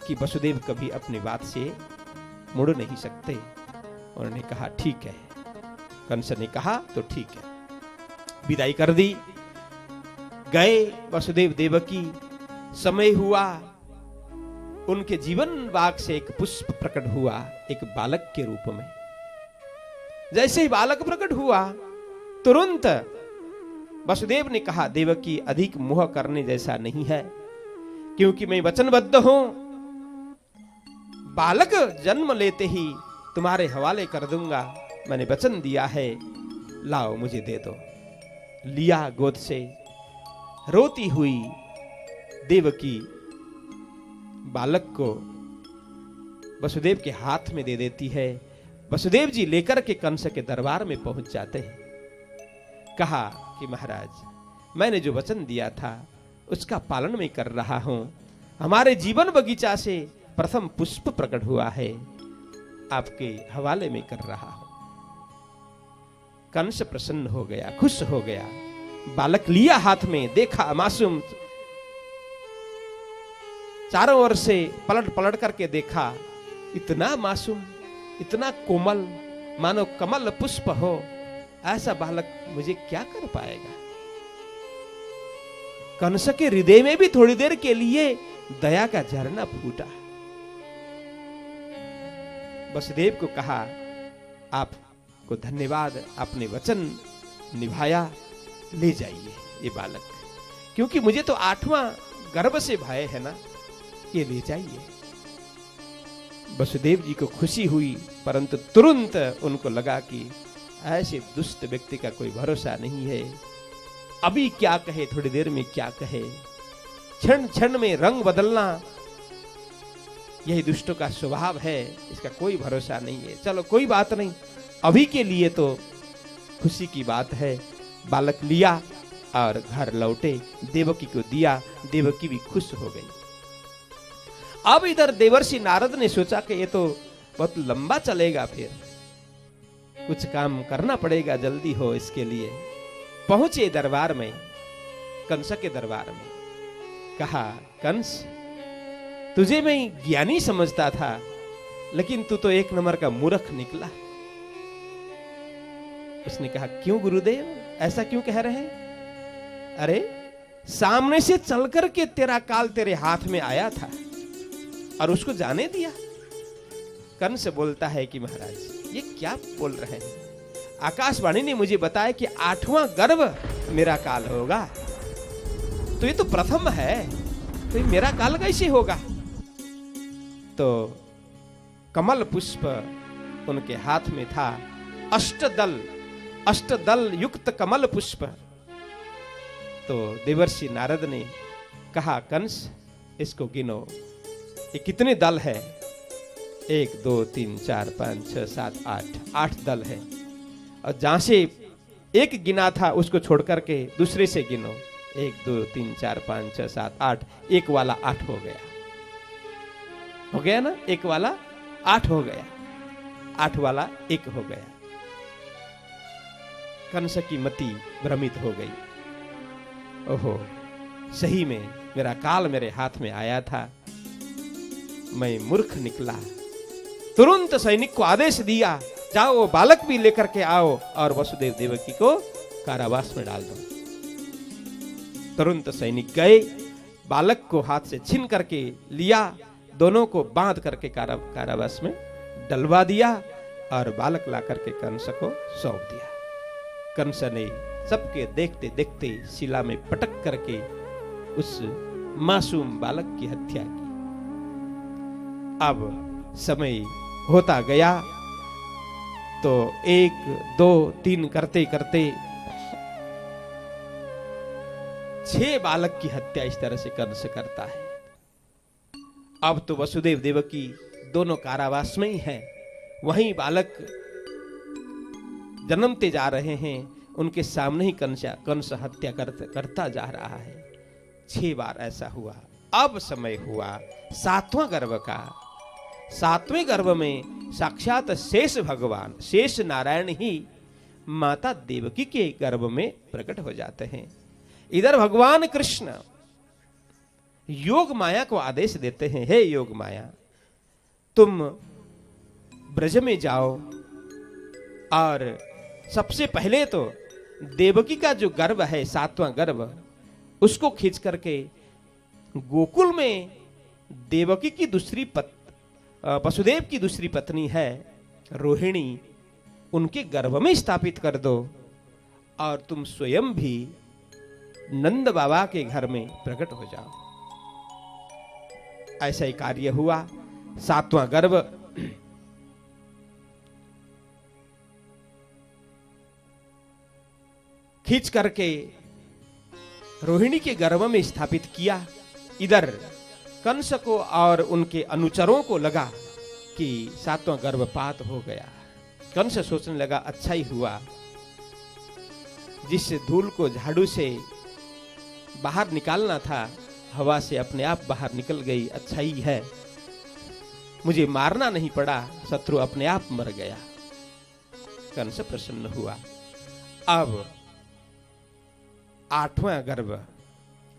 कि वसुदेव कभी अपनी बात से मुड़ नहीं सकते। उन्होंने कहा ठीक है। कंस ने कहा तो ठीक है, विदाई कर दी। गए वसुदेव देवकी। समय हुआ, उनके जीवन बाग से एक पुष्प प्रकट हुआ, एक बालक के रूप में। जैसे ही बालक प्रकट हुआ, तुरंत वसुदेव ने कहा, देवकी अधिक मोह करने जैसा नहीं है, क्योंकि मैं वचनबद्ध हूं, बालक जन्म लेते ही तुम्हारे हवाले कर दूंगा। मैंने वचन दिया है, लाओ मुझे दे दो। लिया गोद से। रोती हुई देवकी बालक को वसुदेव के हाथ में दे देती है। वसुदेव जी लेकर के कंस के दरबार में पहुंच जाते हैं। कहा कि महाराज, मैंने जो वचन दिया था उसका पालन मैं कर रहा हूं। हमारे जीवन बगीचा से प्रथम पुष्प प्रकट हुआ है, आपके हवाले में कर रहा हूं। कंस प्रसन्न हो गया, खुश हो गया। बालक लिया हाथ में, देखा मासूम, चारों ओर से पलट पलट करके देखा, इतना मासूम, इतना कोमल, मानो कमल पुष्प हो, ऐसा बालक मुझे क्या कर पाएगा। कंस के हृदय में भी थोड़ी देर के लिए दया का झरना फूटा। वसुदेव को कहा, आपको धन्यवाद, आपने वचन निभाया, ले जाइए ये बालक, क्योंकि मुझे तो 8वां गर्भ से भय है ना, ये ले जाइए। वसुदेव जी को खुशी हुई, परंतु तुरंत उनको लगा कि ऐसे दुष्ट व्यक्ति का कोई भरोसा नहीं है। अभी क्या कहे, थोड़ी देर में क्या कहे, क्षण क्षण में रंग बदलना यही दुष्टों का स्वभाव है, इसका कोई भरोसा नहीं है। चलो कोई बात नहीं, अभी के लिए तो खुशी की बात है। बालक लिया और घर लौटे, देवकी को दिया, देवकी भी खुश हो गई। अब इधर देवर्षि नारद ने सोचा कि ये तो बहुत लंबा चलेगा, फिर कुछ काम करना पड़ेगा, जल्दी हो इसके लिए। पहुंचे दरबार में, कंस के दरबार में। कहा, कंस, तुझे मैं ज्ञानी समझता था, लेकिन तू तो एक नंबर का मूर्ख निकला। उसने कहा, क्यों गुरुदेव, ऐसा क्यों कह रहे हैं? अरे सामने से चल करके तेरा काल तेरे हाथ में आया था और उसको जाने दिया। कंस बोलता है कि महाराज, ये क्या बोल रहे हैं? आकाशवाणी ने मुझे बताया कि 8वां गर्भ मेरा काल होगा, तो ये तो प्रथम है, तो ये मेरा काल कैसे होगा? तो कमल पुष्प उनके हाथ में था, अष्टदल युक्त कमल पुष्प। तो देवर्षि नारद ने कहा, कंस, इसको गिनो, ये कितने दल है? 1 2 3 4 5 6 7 8 दल है। और जहां से एक गिना था उसको छोड़ करके दूसरे से गिनो, 1 2 3 4 5 6 7 8, एक वाला 8 हो गया। हो गया ना, एक वाला 8 हो गया, 8 वाला 1 हो गया। कंस की मति भ्रमित हो गई। ओहो, सही में मेरा काल मेरे हाथ में आया था, मैं मूर्ख निकला। तुरंत सैनिक को आदेश दिया, जाओ वो बालक भी लेकर के आओ और वसुदेव देवकी को कारावास में डाल दो। तुरंत सैनिक गए, बालक को हाथ से छीन करके लिया, दोनों को बांध करके कारावास में डलवा दिया और बालक ला करके कंस को सौंप दिया। कंस ने सबके देखते देखते शिला में पटक करके उस मासूम बालक की हत्या की। अब समय होता गया तो 1 2 3 करते करते 6 बालक की हत्या इस तरह से कंस करता है। अब तो वसुदेव देवकी दोनों कारावास में ही हैं, वहीं बालक जन्मते जा रहे हैं, उनके सामने ही कंस हत्या करता जा रहा है। 6 बार ऐसा हुआ। अब समय हुआ 7वां गर्भ का। 7वें गर्भ में साक्षात शेष भगवान, शेष नारायण ही माता देवकी के गर्भ में प्रकट हो जाते हैं। इधर भगवान कृष्ण योग माया को आदेश देते हैं, हे योग माया, तुम ब्रज में जाओ और सबसे पहले तो देवकी का जो गर्भ है, 7वां गर्भ, उसको खींच करके गोकुल में देवकी की दूसरी वसुदेव की दूसरी पत्नी है रोहिणी, उनके गर्भ में स्थापित कर दो और तुम स्वयं भी नंद बाबा के घर में प्रकट हो जाओ। ऐसा ही कार्य हुआ। 7वां गर्भ खींच करके रोहिणी के गर्भ में स्थापित किया। इधर कंस को और उनके अनुचरों को लगा कि 7वां गर्भपात हो गया। कंस सोचने लगा, अच्छा ही हुआ, जिस धूल को झाड़ू से बाहर निकालना था, हवा से अपने आप बाहर निकल गई, अच्छा ही है, मुझे मारना नहीं पड़ा, शत्रु अपने आप मर गया। कंस प्रसन्न हुआ। अब 8वां गर्भ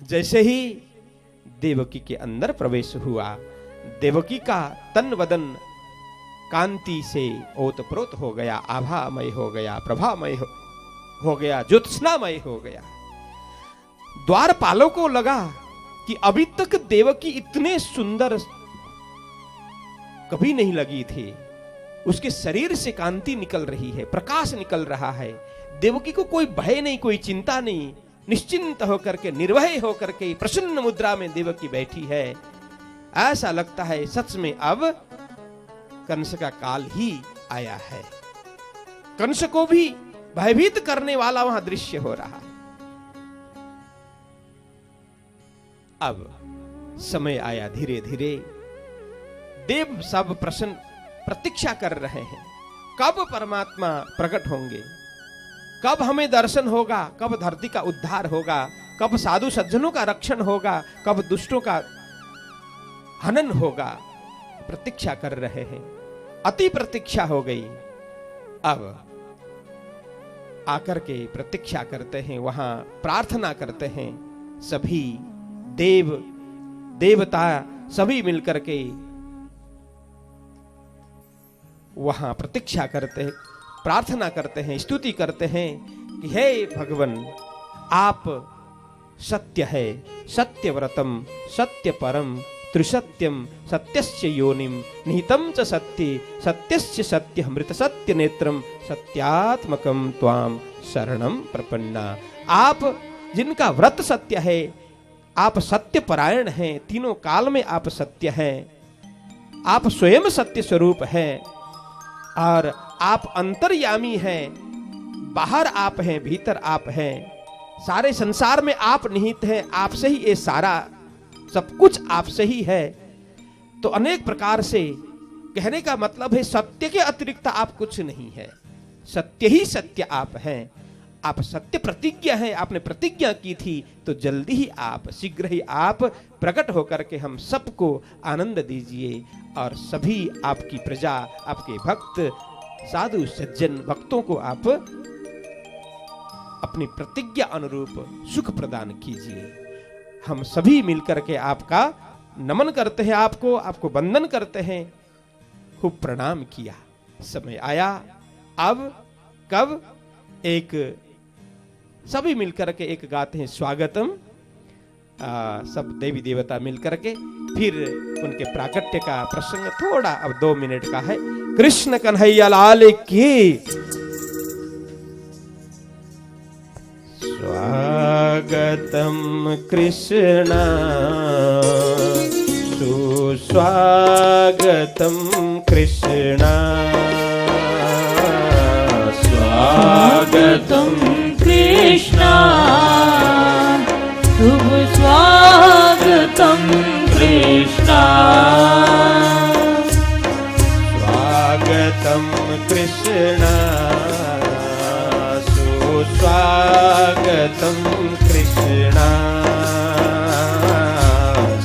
जैसे ही देवकी के अंदर प्रवेश हुआ, देवकी का तन वदन कांति से ओतप्रोत हो गया, आभामय हो गया, प्रभामय हो गया, ज्योत्स्नामय हो गया। द्वारपालों को लगा कि अभी तक देवकी इतने सुंदर कभी नहीं लगी थी। उसके शरीर से कांति निकल रही है, प्रकाश निकल रहा है। देवकी को कोई भय नहीं, कोई चिंता नहीं, निश्चिंत होकर के, निर्भय होकर के प्रसन्न मुद्रा में देवकी बैठी है। ऐसा लगता है सच में अब कंस का काल ही आया है। कंस को भी भयभीत करने वाला वहां दृश्य हो रहा है। अब समय आया, धीरे धीरे देव सब प्रसन्न प्रतीक्षा कर रहे हैं, कब परमात्मा प्रकट होंगे, कब हमें दर्शन होगा, कब धरती का उद्धार होगा, कब साधु सज्जनों का रक्षण होगा, कब दुष्टों का हनन होगा। प्रतीक्षा कर रहे हैं, अति प्रतीक्षा हो गई। अब आकर के प्रतीक्षा करते हैं, वहां प्रार्थना करते हैं, सभी देव देवता सभी मिलकर के वहां प्रतीक्षा करते हैं, प्रार्थना करते हैं, स्तुति करते हैं कि हे भगवान, आप सत्य है, सत्यव्रतम सत्य परम त्रिसत्यम सत्यस्य योनिम निहितम च सत्ये सत्यस्य सत्य अमृत सत्य नेत्रम सत्यात्मकम त्वाम शरणम प्रपन्ना। आप जिनका व्रत सत्य है, आप सत्य परायण हैं, तीनों काल में आप सत्य हैं, आप स्वयं सत्य स्वरूप हैं और आप अंतर्यामी हैं, बाहर आप हैं, भीतर आप हैं, सारे संसार में आप निहित हैं, आपसे ही ये सारा सब कुछ आपसे ही है। तो अनेक प्रकार से कहने का मतलब है सत्य के अतिरिक्त आप कुछ नहीं है, सत्य ही सत्य आप हैं, आप सत्य प्रतिज्ञा हैं, आपने प्रतिज्ञा की थी, तो जल्दी ही आप, शीघ्र ही आप प्रकट होकर के हम सबको आनंद दीजिए और सभी आपकी प्रजा, आपके भक्त, साधु सज्जन भक्तों को आप अपनी प्रतिज्ञा अनुरूप सुख प्रदान कीजिए। हम सभी मिलकर के आपका नमन करते हैं, आपको वंदन करते हैं, खूब प्रणाम किया। समय आया अब कब एक सभी मिलकर के एक गाते हैं स्वागतम, सब देवी देवता मिलकर के, फिर उनके प्राकट्य का प्रसंग थोड़ा अब 2 मिनट का है। कृष्ण कन्हैया लाल की। स्वागतम कृष्ण सुस्वागतम कृष्ण स्वागतम कृष्ण शुभ स्वागतम कृष्ण स्वागतम कृष्ण सुस्वागतम कृष्ण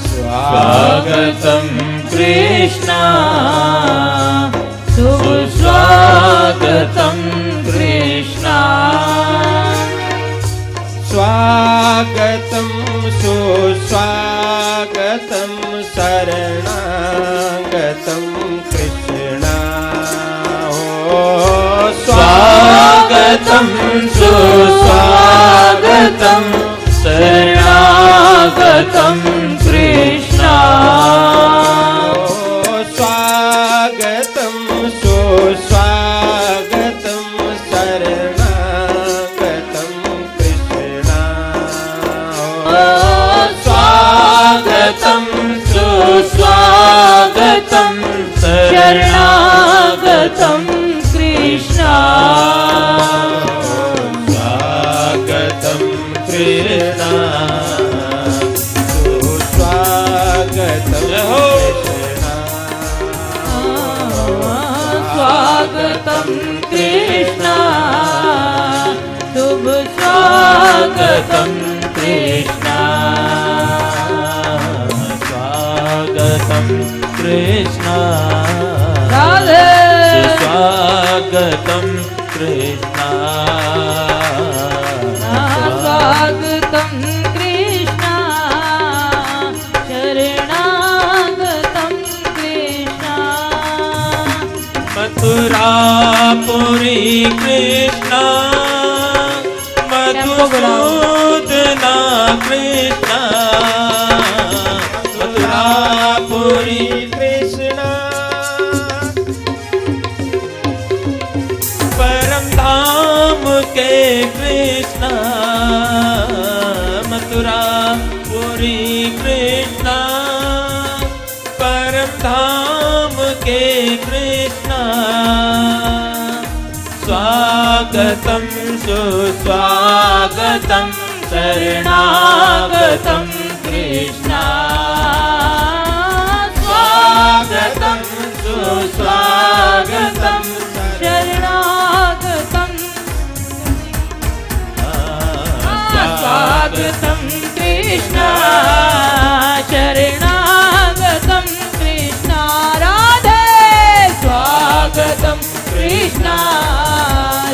स्वागतम कृष्ण शुभ स्वागतम कृष्ण स्वागतम सुस्वागतम शरणागतम कृष्ण स्वागतम सुस्वागतम शरणागतम कृष्ण स्वागतम सुस्वागतम शरणागतम कृष्ण स्वागतम सुस्वागतम शरणागतम कृष्ण स्वागतम कृष्ण सुस्वागतम स्वागतम कृष्ण शुभ स्वागतम कृष्ण स्वागतम कृष्ण राधे स्वागतम कृष्ण स्वागतम कृष्ण शरणागतम कृष्ण मथुरापुरी कृष्ण मधुसूदना कृष्ण मथुरापुरी कृष्ण परम धाम के कृष्ण मथुरापुरी कृष्ण परम धाम के कृष्ण स्वागतम सुस्वागतम शरणागतम कृष्ण स्वागतम सुस्वागतम शरणागतम स्वागतम कृष्ण शरणागतम कृष्ण राधे स्वागतम कृष्ण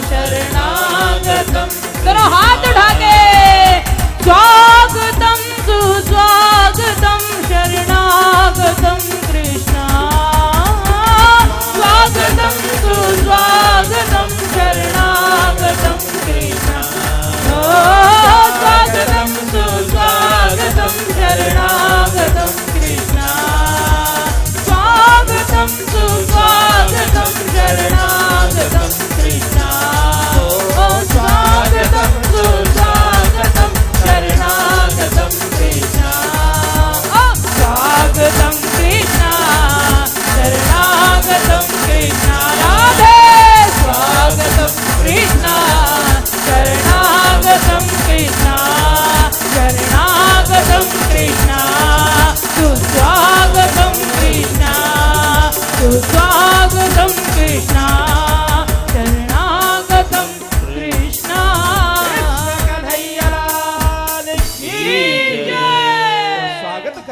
शरणागतम करो हाथ उठा के स्वागतम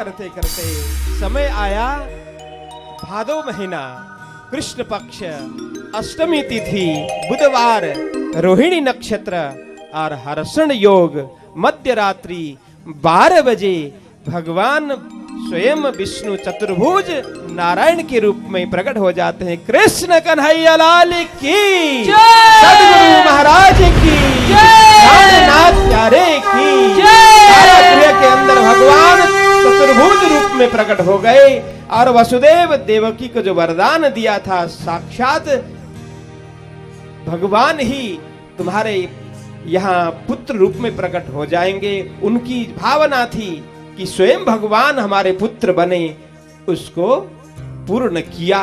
करते करते समय आया भादो महीना, कृष्ण पक्ष, अष्टमी तिथि, बुधवार, रोहिणी नक्षत्र और हर्षण योग, मध्य रात्रि 12 बजे भगवान स्वयं विष्णु चतुर्भुज नारायण के रूप में प्रकट हो जाते हैं। कृष्ण कन्हैया लाल की, सद्गुरु महाराज की, नाथ प्यारे की। कारागृह के अंदर भगवान चतुर्भुज रूप में प्रकट हो गए और वसुदेव देवकी को जो वरदान दिया था, साक्षात भगवान ही तुम्हारे यहाँ पुत्र रूप में प्रकट हो जाएंगे। उनकी भावना थी कि स्वयं भगवान हमारे पुत्र बने, उसको पूर्ण किया।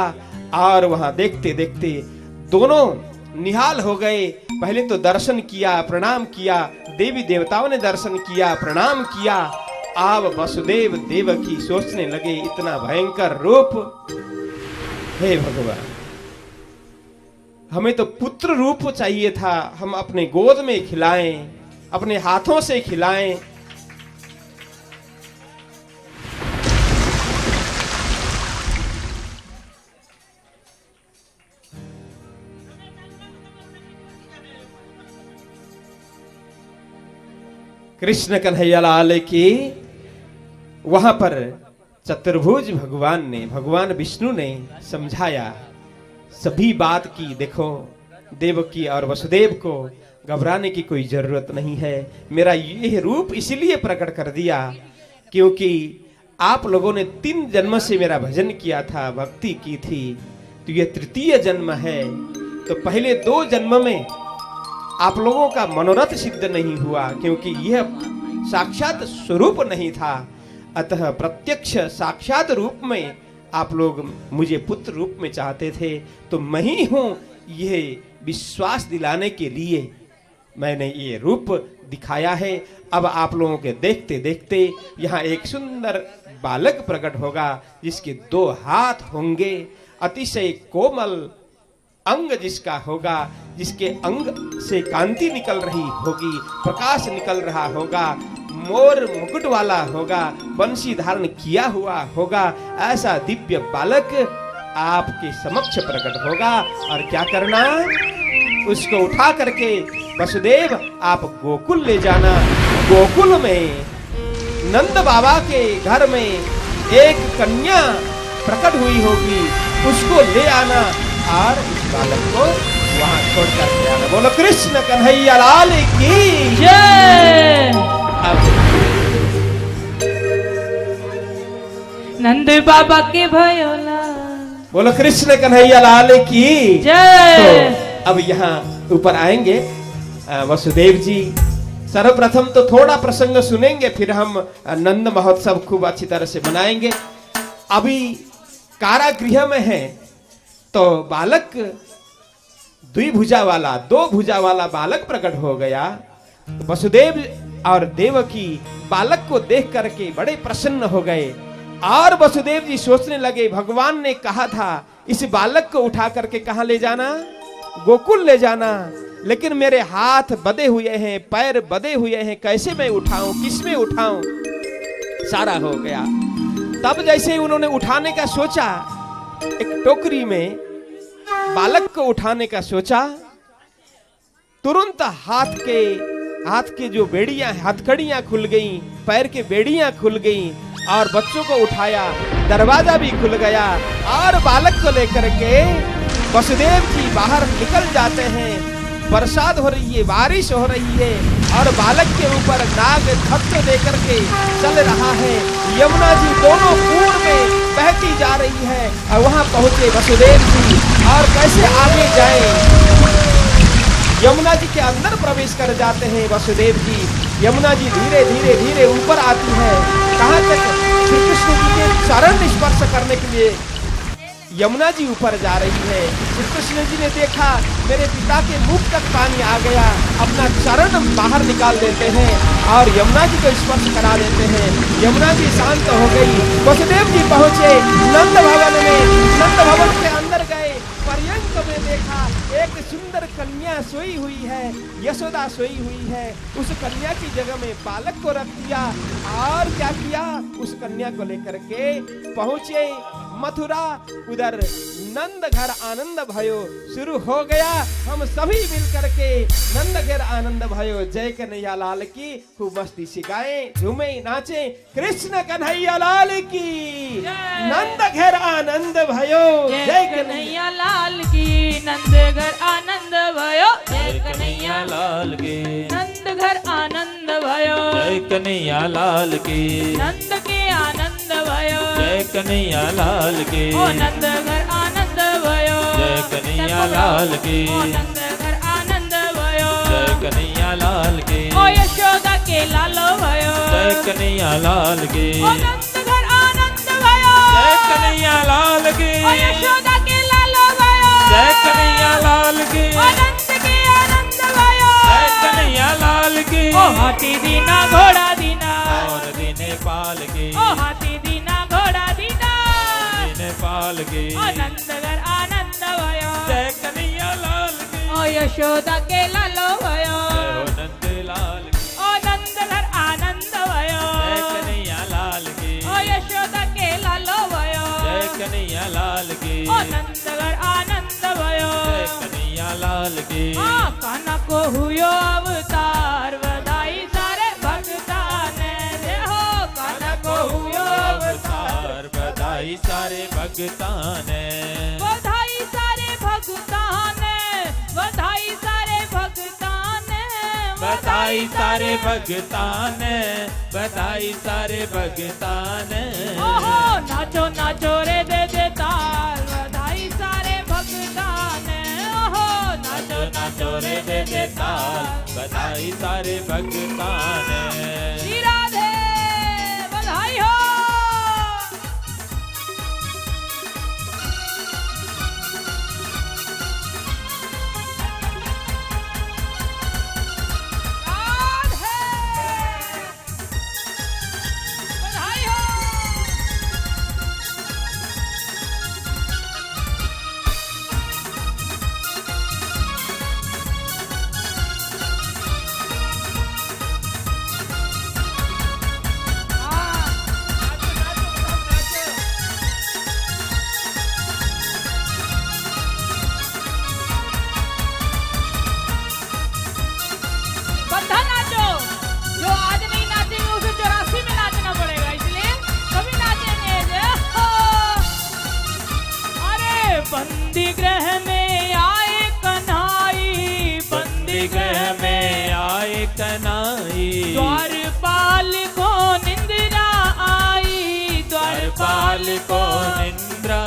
और वहां देखते देखते दोनों निहाल हो गए। पहले तो दर्शन किया, प्रणाम किया, देवी देवताओं ने दर्शन किया, प्रणाम किया। अब वसुदेव देवकी सोचने लगे, इतना भयंकर रूप, हे भगवान, हमें तो पुत्र रूप चाहिए था, हम अपने गोद में खिलाएं, अपने हाथों से खिलाएं। कृष्ण कन्हैया लाल की वहां पर चतुर्भुज भगवान ने, भगवान विष्णु ने समझाया, सभी बात की। देखो, देवकी और वसुदेव को घबराने की कोई जरूरत नहीं है। मेरा यह रूप इसलिए प्रकट कर दिया क्योंकि आप लोगों ने 3 जन्म से मेरा भजन किया था, भक्ति की थी, तो यह तृतीय जन्म है। तो पहले 2 जन्म में आप लोगों का मनोरथ सिद्ध नहीं हुआ क्योंकि यह साक्षात स्वरूप नहीं था। अतः प्रत्यक्ष साक्षात रूप में आप लोग मुझे पुत्र रूप में चाहते थे, तो मैं ही हूं। यह विश्वास दिलाने के लिए मैंने ये रूप दिखाया है। अब आप लोगों के देखते देखते यहाँ एक सुंदर बालक प्रकट होगा जिसके 2 हाथ होंगे, अतिशय कोमल अंग जिसका होगा, जिसके अंग से कांति निकल रही होगी, प्रकाश निकल रहा होगा, मोर मुकुट वाला होगा, बंशी धारण किया हुआ होगा। ऐसा दिव्य बालक आपके समक्ष प्रकट होगा। और क्या करना, उसको उठा करके वसुदेव आप गोकुल ले जाना। गोकुल में नंद बाबा के घर में एक कन्या प्रकट हुई होगी, उसको ले आना और इस बालक को वहां छोड़ कर आना। बोलो कृष्ण कन्हैया लाल की जय। नंद बाबा के भयोला, बोलो कृष्ण कन्हैया लाल की जय। तो अब यहाँ ऊपर आएंगे वसुदेव जी। सर्वप्रथम तो थोड़ा प्रसंग सुनेंगे, फिर हम नंद महोत्सव खूब अच्छी तरह से मनाएंगे। अभी कारागृह में है तो बालक 2 भुजा वाला बालक प्रकट हो गया। वसुदेव और देवकी बालक को देख करके बड़े प्रसन्न हो गए और वसुदेव जी सोचने लगे, भगवान ने कहा था इस बालक को उठा करके कहां ले जाना, गोकुल ले जाना, लेकिन मेरे हाथ बंधे हुए हैं, पैर बंधे हुए हैं, कैसे मैं उठाऊं, किसमें उठाऊं, सारा हो गया। तब जैसे उन्होंने उठाने का सोचा, एक टोकरी में बालक को उठाने का सोचा, तुरंत हाथ के जो बेड़ियां, हथकड़ियां खुल गईं, पैर के बेड़ियां खुल गईं और बच्चों को उठाया, दरवाजा भी खुल गया और बालक को लेकर के वसुदेव जी बाहर निकल जाते हैं। बरसात हो रही है, बारिश हो रही है और बालक के ऊपर नाग छत्र लेकर के चल रहा है। यमुना जी दोनों पूर्व में बहती जा रही है और वहां पहुंचे वसुदेव जी और कैसे आगे जाए। यमुना जी के अंदर प्रवेश कर जाते हैं वसुदेव जी। यमुना जी धीरे धीरे धीरे ऊपर आती है। कहां तक? श्री कृष्ण जी के चरण स्पर्श करने के लिए यमुना जी ऊपर जा रही है। श्री कृष्ण जी ने देखा मेरे पिता के मुख तक पानी आ गया, अपना चरण बाहर निकाल देते हैं और यमुना जी को स्पर्श करा देते हैं। यमुना जी शांत हो गई। वसुदेव जी पहुंचे नंद भवन में, नंद भवन के अंदर गए, पर्यंक में देखा एक सुंदर कन्या सोई हुई है, यशोदा सोई हुई है, उस कन्या की जगह में बालक को रख दिया और क्या किया, उस कन्या को लेकर के पहुंचे मथुरा। उधर नंद घर आनंद भयो शुरू हो गया। हम सभी मिलकर के नंद घर आनंद भयो जय कन्हैया लाल की खूब मस्ती सिखाए, झूमे नाचे, कृष्ण कन्हैया लाल की। नंद घर आनंद भयो जय कन्हैया लाल की, नंद घर आनंद भयो जय कन्हैया लाल के, नंद घर आनंद भयो जय कन्हैया लाल के, नंद के आनंद भयो जय कन्हैया लाल के, ओ नंद घर आनंद भयो जय कन्हैया लाल के, ओ नंद घर आनंद भयो जय कन्हैया लाल के, ओ यशोदा के लालो भयो जय कन्हैया लाल के, ओ नंद घर आनंद भयो जय कन्हैया लाल के, ओ यशोदा के लालो भयो जय कन्हैया लाल के, ओ नंद के आनंद भयो जय कन्हैया लाल के, ओ हाथी दीना घोड़ा दीना और दिने पाल के, ओ हाथी दीना घोड़ा दीना दिने पाल के, ओ नंदगर आनंद भयो जय कन्हैया लाल के, ओ यशोदा के लालो भयो जय हो नंद लाल के, ओ नंदगर आनंद भयो जय कन्हैया लाल के, ओ यशोदा के लालो भयो जय कन्हैया लाल के, ओ नंदगर आनंद भयो जय कन्हैया लाल के, आ काना को हुयो अवतार बधाई सारे भक्ता ने जय हो काना को हुयो अवतार बधाई सारे भक्ता ने, बधाई सारे भक्ता ने, बधाई सारे भक्ता ने, बधाई सारे भक्ता ने, बधाई सारे भक्ता ने, ओहो नाचो नाचो रे दे दे ताल बधाई सारे भक्ता ने, ओहो नाचो नाचो रे दे दे ताल बधाई सारे भक्ता ने, श्री राधे बधाई हो। राधे बधाई हो। बंधा नाचो, जो आज नहीं नाचेंगे उसे 84 में नाचना पड़ेगा, इसलिए सभी नाचेंगे जय हो। अरे बंदी गृह में आए कन्हाई, बंदी गृह में आए कनाई, द्वारपाल को निंद्रा आई, द्वारपाल को निंद्रा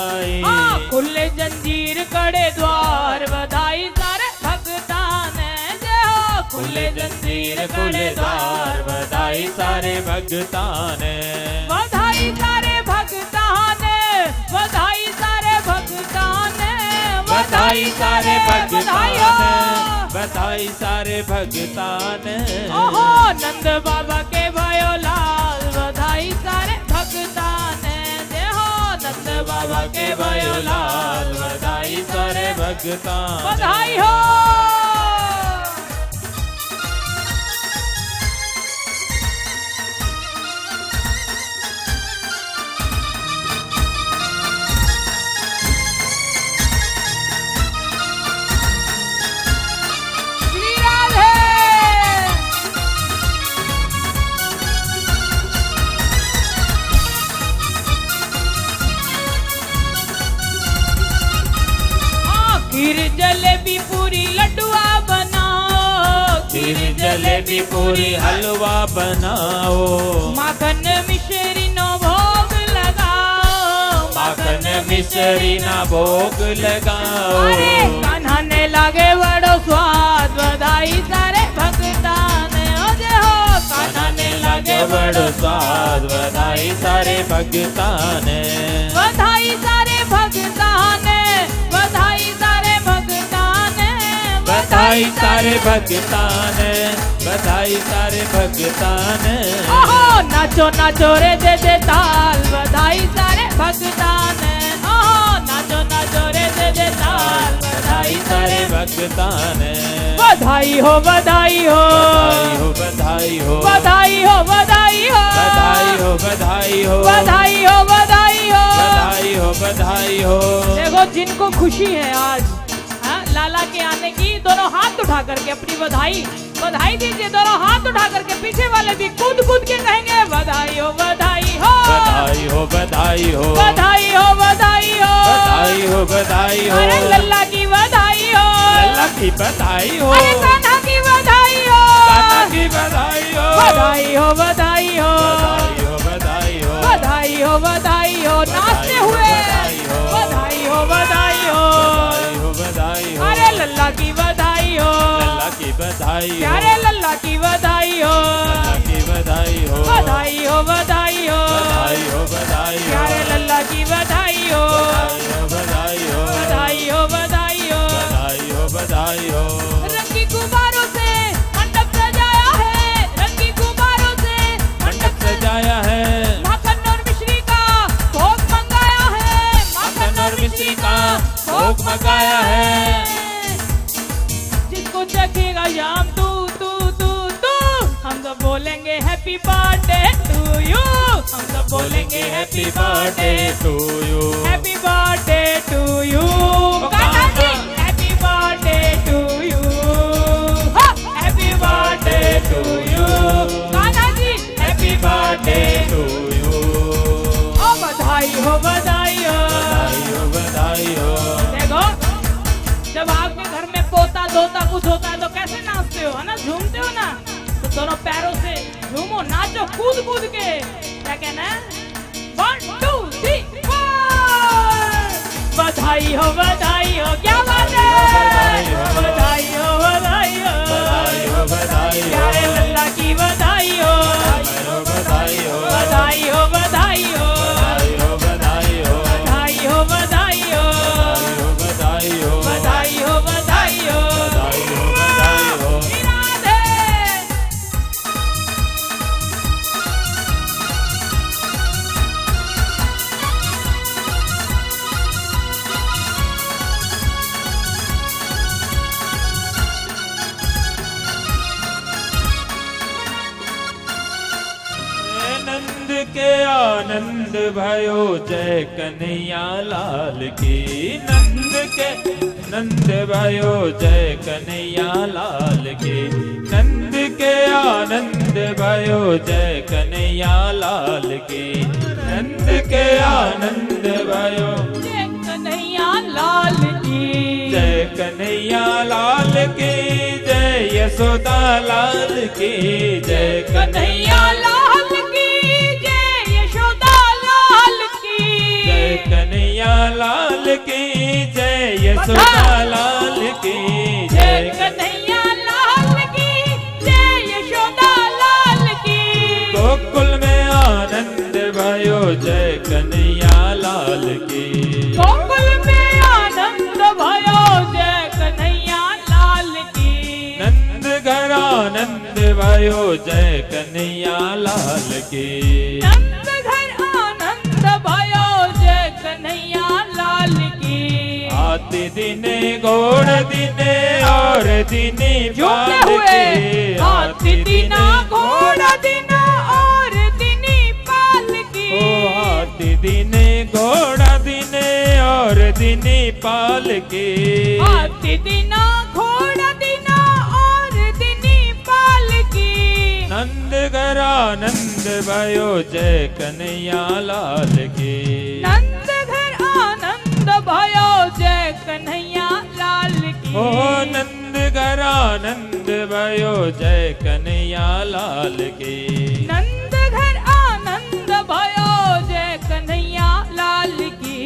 आई, खुले जंजीर कड़े द्वार बधाई सारे भक्ता ने जय हो। खुले जंजीर खुले द्वार, बधाई सारे भक्ता ने, बधाई सारे भक्ता ने, बधाई सारे भक्ता ने, बधाई सारे भक्ता बधाई ने, हो। बधाई सारे भक्ता ने, ओहो नंद बाबा के भयो लाल बधाई सारे भक्ता ने जय हो। नंद बाबा के भयो लाल बधाई सारे भक्ता ने, बधाई हो। श्री राधे खीर जलेबी पूरी लड्डुआ बनाओ, खीर जलेबी पूरी हलवा बनाओ, माखन मिश्री नो भोग लगाओ, माखन मिश्री ना भोग लगाओ, अरे कान्हा ने लागे बड़ो स्वाद बधाई सारे भक्ता ने ओ जय हो। कान्हा ने लागे बड़ो स्वाद, बधाई सारे भक्ता ने, बधाई सारे भक्ता ने, बधाई सारे भक्ता ने, बधाई सारे भक्ता ने, बधाई सारे भक्ता ने, ओहो नाचो नाचो रे दे दे ताल बधाई सारे भक्ता ने, ओहो नाचो नाचो जोरे से दे ताल, बधाई सारे भक्तां ने, बधाई हो बधाई हो बधाई हो, बधाई हो बधाई हो बधाई हो, बधाई हो, बधाई हो बधाई हो बधाई हो, बधाई हो। देखो जिनको खुशी है आज हाँ, लाला के आने की, दोनों हाथ उठा करके अपनी बधाई बधाई दीजिए। दोनों हाथ उठा करके पीछे वाले भी कूद कूद के कहेंगे बधाई हो बधाई हो, बधाई हो, बधाई हो, बधाई हो बधाई हो, बधाई हो, बधाई हो, अरे लल्ला की बधाई हो, लल्ला की बधाई हो, अरे कान्हा की बधाई हो, कान्हा की बधाई हो, बधाई हो बधाई हो, बधाई हो, बधाई हो, बधाई हो बधाई हो, नाचते हुए बधाई हो बधाई हो, बधाई हो, बधाई हो, अरे लल्ला की बधाई हो, लल्ला की बधाई हो, प्यारे लल्ला की बधाई हो, लल्ला की बधाई हो, बधाई हो बधाई हो, बधाई हो, बधाई हो, प्यारे लल्ला की बधाई हो, बधाई हो, बधाई हो बधाई हो, बधाई हो, बधाई हो। रंगी गुब्बारों से मंडप सजाया है, रंगी गुब्बारों से मंडप सजाया है, माखन और मिश्री का भोग मंगाया है, माखन और मिश्री का भोग मंगाया है। जिसको चखेगा शाम तू तू तू तू, हम सब बोलेंगे हैप्पी बर्थडे टू यू, हम सब बोलेंगे happy birthday to you, happy birthday to you, Kanha ji happy birthday to you, happy birthday to you, Kanha ji happy birthday to you. ओ बधाई हो बधाई हो, बधाई हो, बधाई हो। देखो जब आपके घर में पोता धोता कुछ होता है तो कैसे नाचते हो है ना, झूमते हो ना, तो दोनों पैरों से झूमो नाचो कूद कूद के, क्या कहना है 1 2 3 4, बधाई हो बधाई हो, क्या बात है, बधाई हो बधाई हो, बधाई हो, बधाई हो, प्यारे लल्ला की बधाई हो, बधाई हो, बधाई हो बधाई हो, बधाई हो, बधाई हो, बधाई हो बधाई हो, बधाई हो, बधाई हो बधाई हो, बधाई हो, बधाई हो। राधे। नंद के आनंद भयो जय कन्हैया लाल की, नंद के नंद भयो जय कन्हैया लाल की, नंद के आनंद भयो जय कन्हैया लाल की, नंद के आनंद भयो जय कन्हैया लाल की, जय कन्हैया लाल की, जय यशोदा लाल की, जय कन्हैया लाल की, जय यशोदा लाल की, जय कन्हैया लाल की, जय यशोदा लाल की, जय कन्हैया लाल की, जय यशोदा लाल की, गोकुल में आनंद भयो जय कन्हैया लाल की, गोकुल में आनंद भयो जय कन्हैया लाल की, नंद घर आनंद भयो जय कन्हैया लाल की, नंद घर आनंद भयो जय कन्हैया लाल की, आते दिने घोड़ दिने और दिने झूमते पाल हुए के, हाथी दीना घोड़ा दीना और दिनी पाल की, ओ हाथी दिने घोड़ा दिने और दिने पाल के, हाथी दीना घोड़ा दीना और दिनी पाल की, नंद घर आनंद भयो जय कन्हैया लाल की, नंद घर आनंद भयो जय कन्हैया लाल की, ओ नंद घर आनंद भयो जय कन्हैया लाल की, नंद घर आनंद भयो जय कन्हैया लाल की,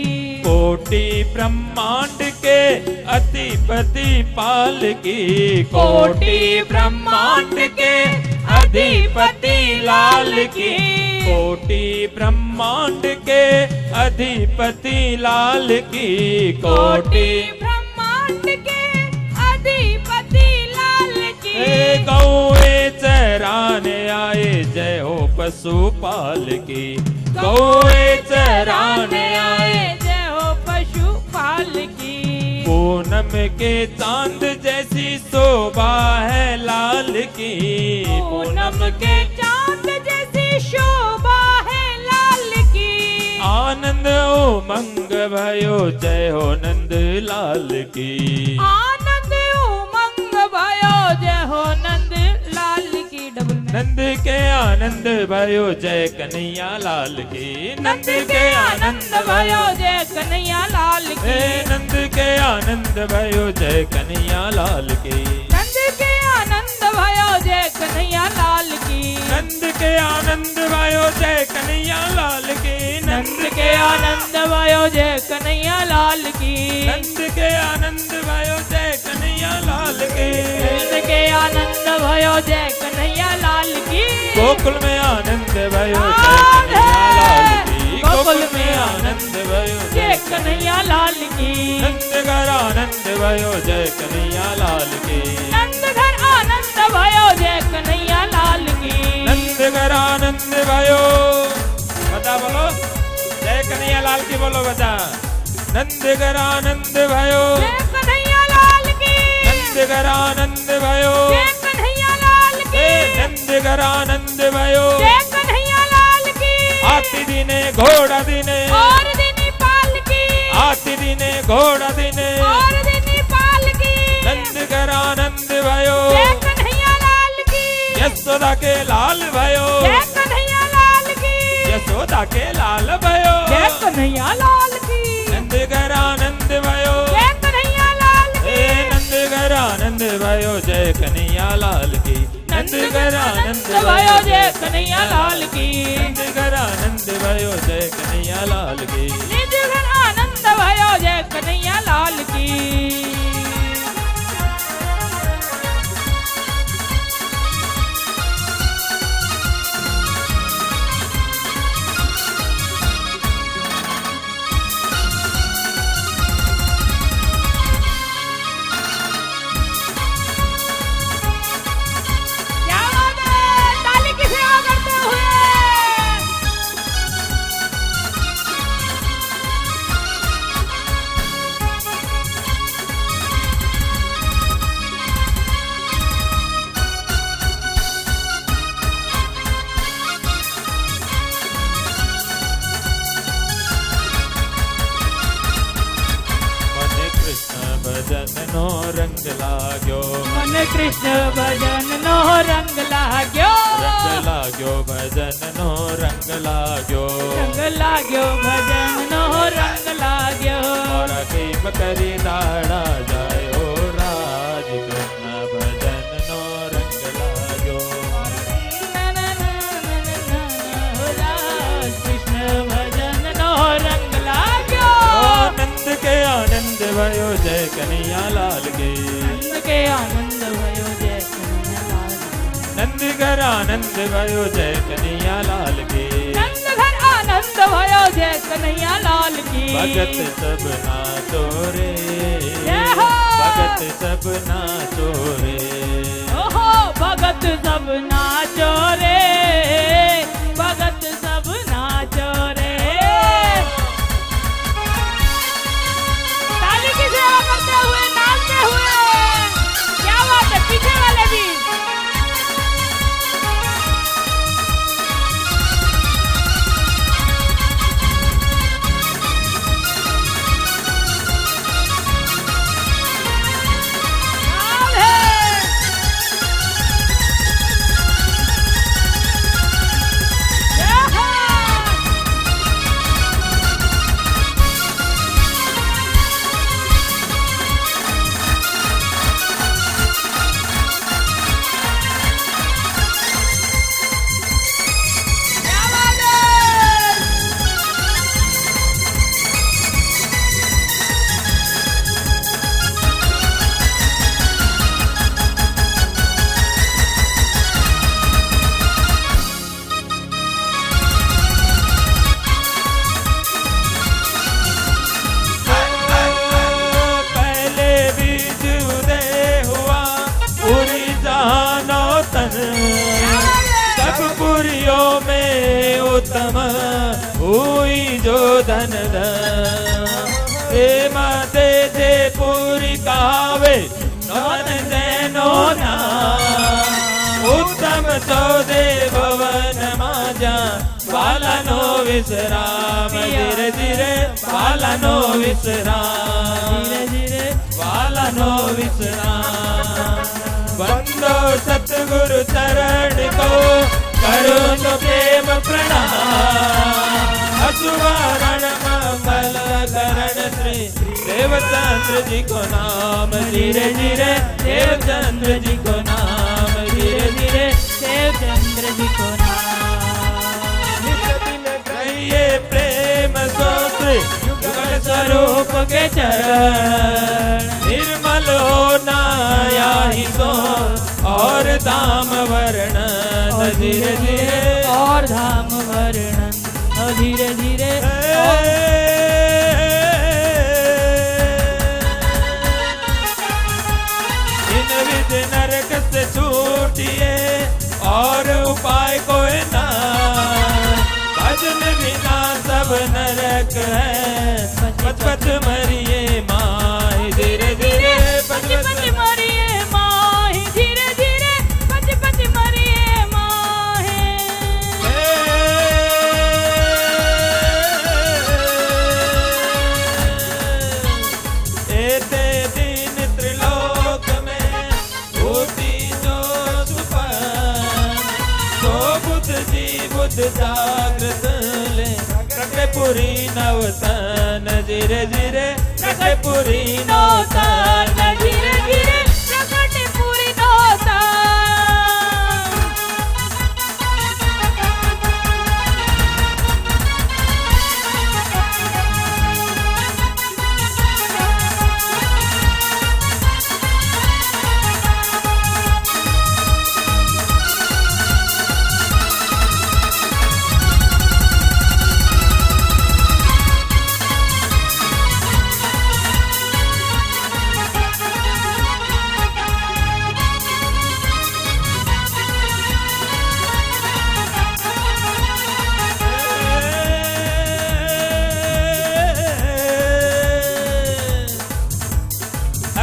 कोटि ब्रह्मांड के अधिपति पाल की, कोटि ब्रह्मांड के अधिपति लाल की, कोटि ब्रह्मांड के अधिपति लाल की, कोटि ब्रह्मांड के अधिपति लाल की, ए गौए चराने आए जय हो पशुपाल की, गौए चराने आए जय हो पशुपाल लाल की। पूनम के चांद जैसी शोभा है लाल की। पूनम के चांद जैसी शोभा है लाल की। आनंद उमंग भयो जय हो नंद लाल की। आनंद उमंग भयो जय हो नंद लाल की। डबल में। नंद के आनंद भयो जय कन्हैया लाल की। नंद के आनंद भयो जय कन्हैया लाल की। नंद के आनंद भयो जय कन्हैया लाल की। नंद के आनंद भयो जय कन्हैया लाल की। नंद के आनंद भयो जय कन्हैया लाल की। नंद के आनंद भयो जय कन्हैया लाल की। नंद के आनंद भयो जय कन्हैया लाल की। नंद के आनंद भयो जय कन्हैया लाल की। गोकुल में आनंद भयो जय कन्हैया लाल की। गोकुल में आनंद भयो जय कन्हैया लाल की। नंद घर आनंद भयो जय कन्हैया लाल की। नंद घर आनंद भयो जय कन्हैया लाल की। नंद घर आनंद भयो बता बोलो जय कन्हैया लाल की बोलो बता। नंद घर आनंद भयो जय कन्हैया लाल की। नंद घर आनंद भयो जय कन्हैया लाल की। नंद घर आनंद भयो जय कन्हैया लाल की। हाथी दिने घोड़ा दिने और दिनी पाल की। हाथी दिने घोड़ा दिने और दिनी पाल की। नंद घर आनंद भयो जय कन्हैया लाल की। यशोदा के लाल भयो जय कन्हैया लाल की। यशोदा के लाल भयो जय कन्हैया लाल की। नंद घर आनंद भयो जय कन्हैया लाल की। नंद घर आनंद भयो जय कन्हैया लाल की। नंद घर आनंद भयो जय कन्हैया लाल की। नंद घर आनंद भयो जय कन्हैया लाल की। निज घर आनंद भयो जय कन्हैया लाल की। क्या बात है? ताली की सेवा करते हुए। मन कृष्ण भजन नो रंग लाग्यो मन कृष्ण भजन नो रंग लाग्यो। रंग लाग्यो भजन नो रंग लाग्यो रंग लाग्यो भजन नो रंग लाग्यो। मारा कीम करी दाड़ा जाय ओ राज कृष्ण भजन नो रंग लाग्यो ना ना ना ना ना ना हो राज कृष्ण भजन नो रंग लाग्यो। ओ नंद के आनंद भयो जय कन्हैया लाल की। नंद के आनंद भयो जय कन्हैया लाल की। नंद घर आनंद भयो जय कन्हैया लाल की। नंद घर आनंद भयो जय कन्हैया लाल की। भगत सब नाचो रे जय हो। भगत सब नाचो रे ओहो भगत सब नाचो रे। भगत सब नाचो रे। ताली की सेवा करते हुए नाचते हुए। क्या बात है? पीछे वाले भी। लाल है। जय हो। क्या बात है? पहले बीज उदय हुआ पूरी जहानो तन सब पुरियों में उत्तम हुई जो धन हे माता આવે નવન તેનો નામ ઉત્તમ ચૌદે ભવનમાં જા બાલાનો વિશ્રામ ધીરે ધીરે બાલાનો વિશ્રામ ધીરે ધીરે બાલાનો વિશ્રામ વંદો સતગુરુ ચરણ કો કરું તો પ્રેમ પ્રણામ असुवरण मंगल करण श्री देवचंद्र जी को नाम धीरे धीरे देवचंद्र जी को नाम धीरे धीरे देवचंद्र जी को नाम कहिए प्रेम सोत्र युगल स्वरूप के चरण निर्मल हो नाया ही सो और धाम वर्णन धीरे धीरे और धाम वर्णन धीरे धीरे इन विध नरक से छूटिए और उपाय कोई ना भजन बिना सब नरक है पच पच मरिए माही धीरे धीरे पच पच मरिए माही धीरे धीरे पच पच मरिए माही एते दिन त्रिलोक में होती जो सुपन तो बुद्ध जी बुद्ध जागृत ले प्रकटपुरी नवतन धीरे धीरे प्रकटपुरी नौतन धीरे धीरे प्रकटपुरी नौतन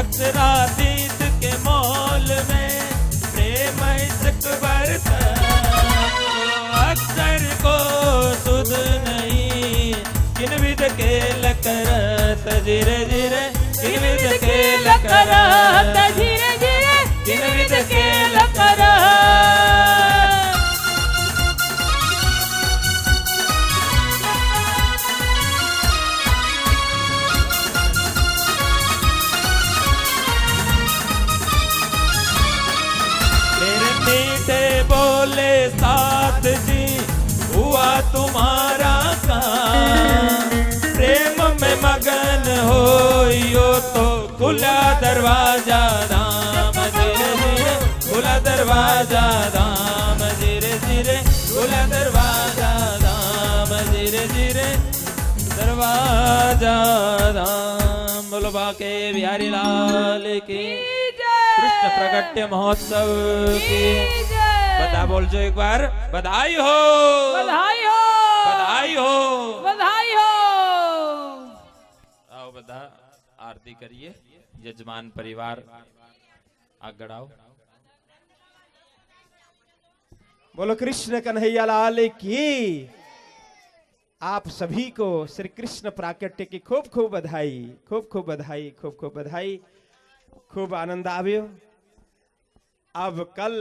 अक्षरातीत के मौल में प्रेम इसक बरतन अक्षर को सुध नहीं किन विध के लकरत धीरे धीरे किन विध के लकरत धीरे धीरे किन विध के लकरत मीठे बोले साथ जी हुआ तुम्हारा काम प्रेम में मगन हो तो खुला दरवाजा धाम धीरे धीरे खुला दरवाजा धाम धीरे धीरे खुला दरवाजा धाम धीरे धीरे दरवाजा धाम बोलो बाके बिहारी लाल की कृष्ण प्रगट्य महोत्सव की बता बोल जो एक बार बधाई हो बधाई हो बधाई हो बधाई हो आओ बधा आरती करिए यजमान परिवार आगड़ आओ बोलो कृष्ण कन्हैया लाल की। आप सभी को श्री कृष्ण प्राकट्य की खूब खूब बधाई, खूब खूब बधाई, खूब खूब बधाई, खूब आनंद आव्यो। अब कल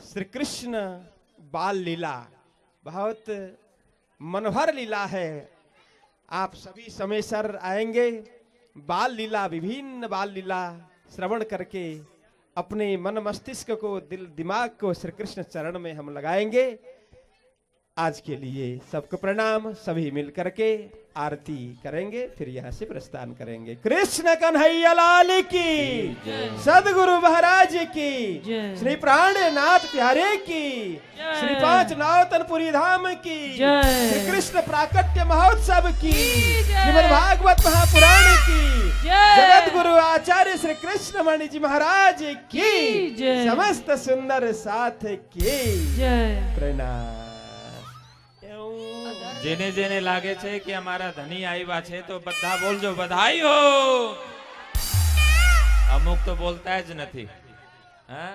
श्री कृष्ण बाल लीला बहुत मनोहर लीला है। आप सभी समय सर आएंगे, बाल लीला, विभिन्न बाल लीला श्रवण करके अपने मन मस्तिष्क को, दिल दिमाग को श्री कृष्ण चरण में हम लगाएंगे। आज के लिए सबको प्रणाम। सभी मिल करके आरती करेंगे, फिर यहाँ से प्रस्थान करेंगे। कृष्ण कन्हैया लाल की, सदगुरु महाराज की, श्री प्राणनाथ प्यारे की, श्री पांच नौतनपुरी धाम की, श्री कृष्ण प्राकट्य महोत्सव की, श्रीमद् भागवत महापुराण की, जगत गुरु आचार्य श्री कृष्ण मणि जी महाराज की, समस्त सुंदर साथ की प्रणाम। जेने जेने लागे छे कि हमारा धनी आव्या छे तो बधा बोलजो बधाई हो। અમુક તો બોલતા જ નથી. હા,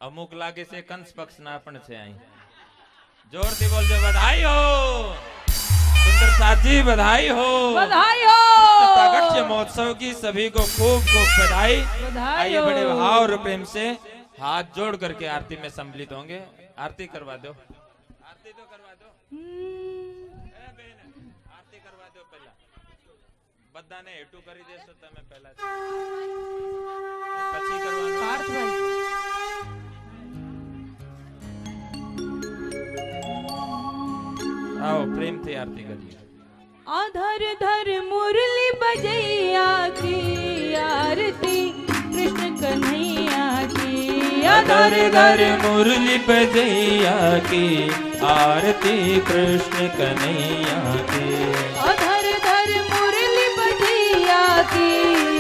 અમુક લાગે છે કંસ પક્ષના પણ છે અહીં. જોરથી બોલજો બધાઈ હો. सुंदर साथ जी बधाई हो. बधाई हो. प्रागट्य महोत्सव की सभी को खूब खूब बधाई. आइए बड़े भाव और प्रेम से हाथ जोड़ करके आरती में सम्मिलित होंगे. आरती करवा दो. आरती तो करवा दो. आरती करवा दो पहला. બધાને હેટુ કરી દેશો તમે પહેલા. પછી કરવાનું. પાર્થભાઈ आओ प्रेम थी आरती करिए. आधर धर मुरली बजैया की आरती कृष्ण कन्हैया की. आधर धर मुरली बजैया की आरती कृष्ण कन्हैया की. आधर धर मुरली बजैया की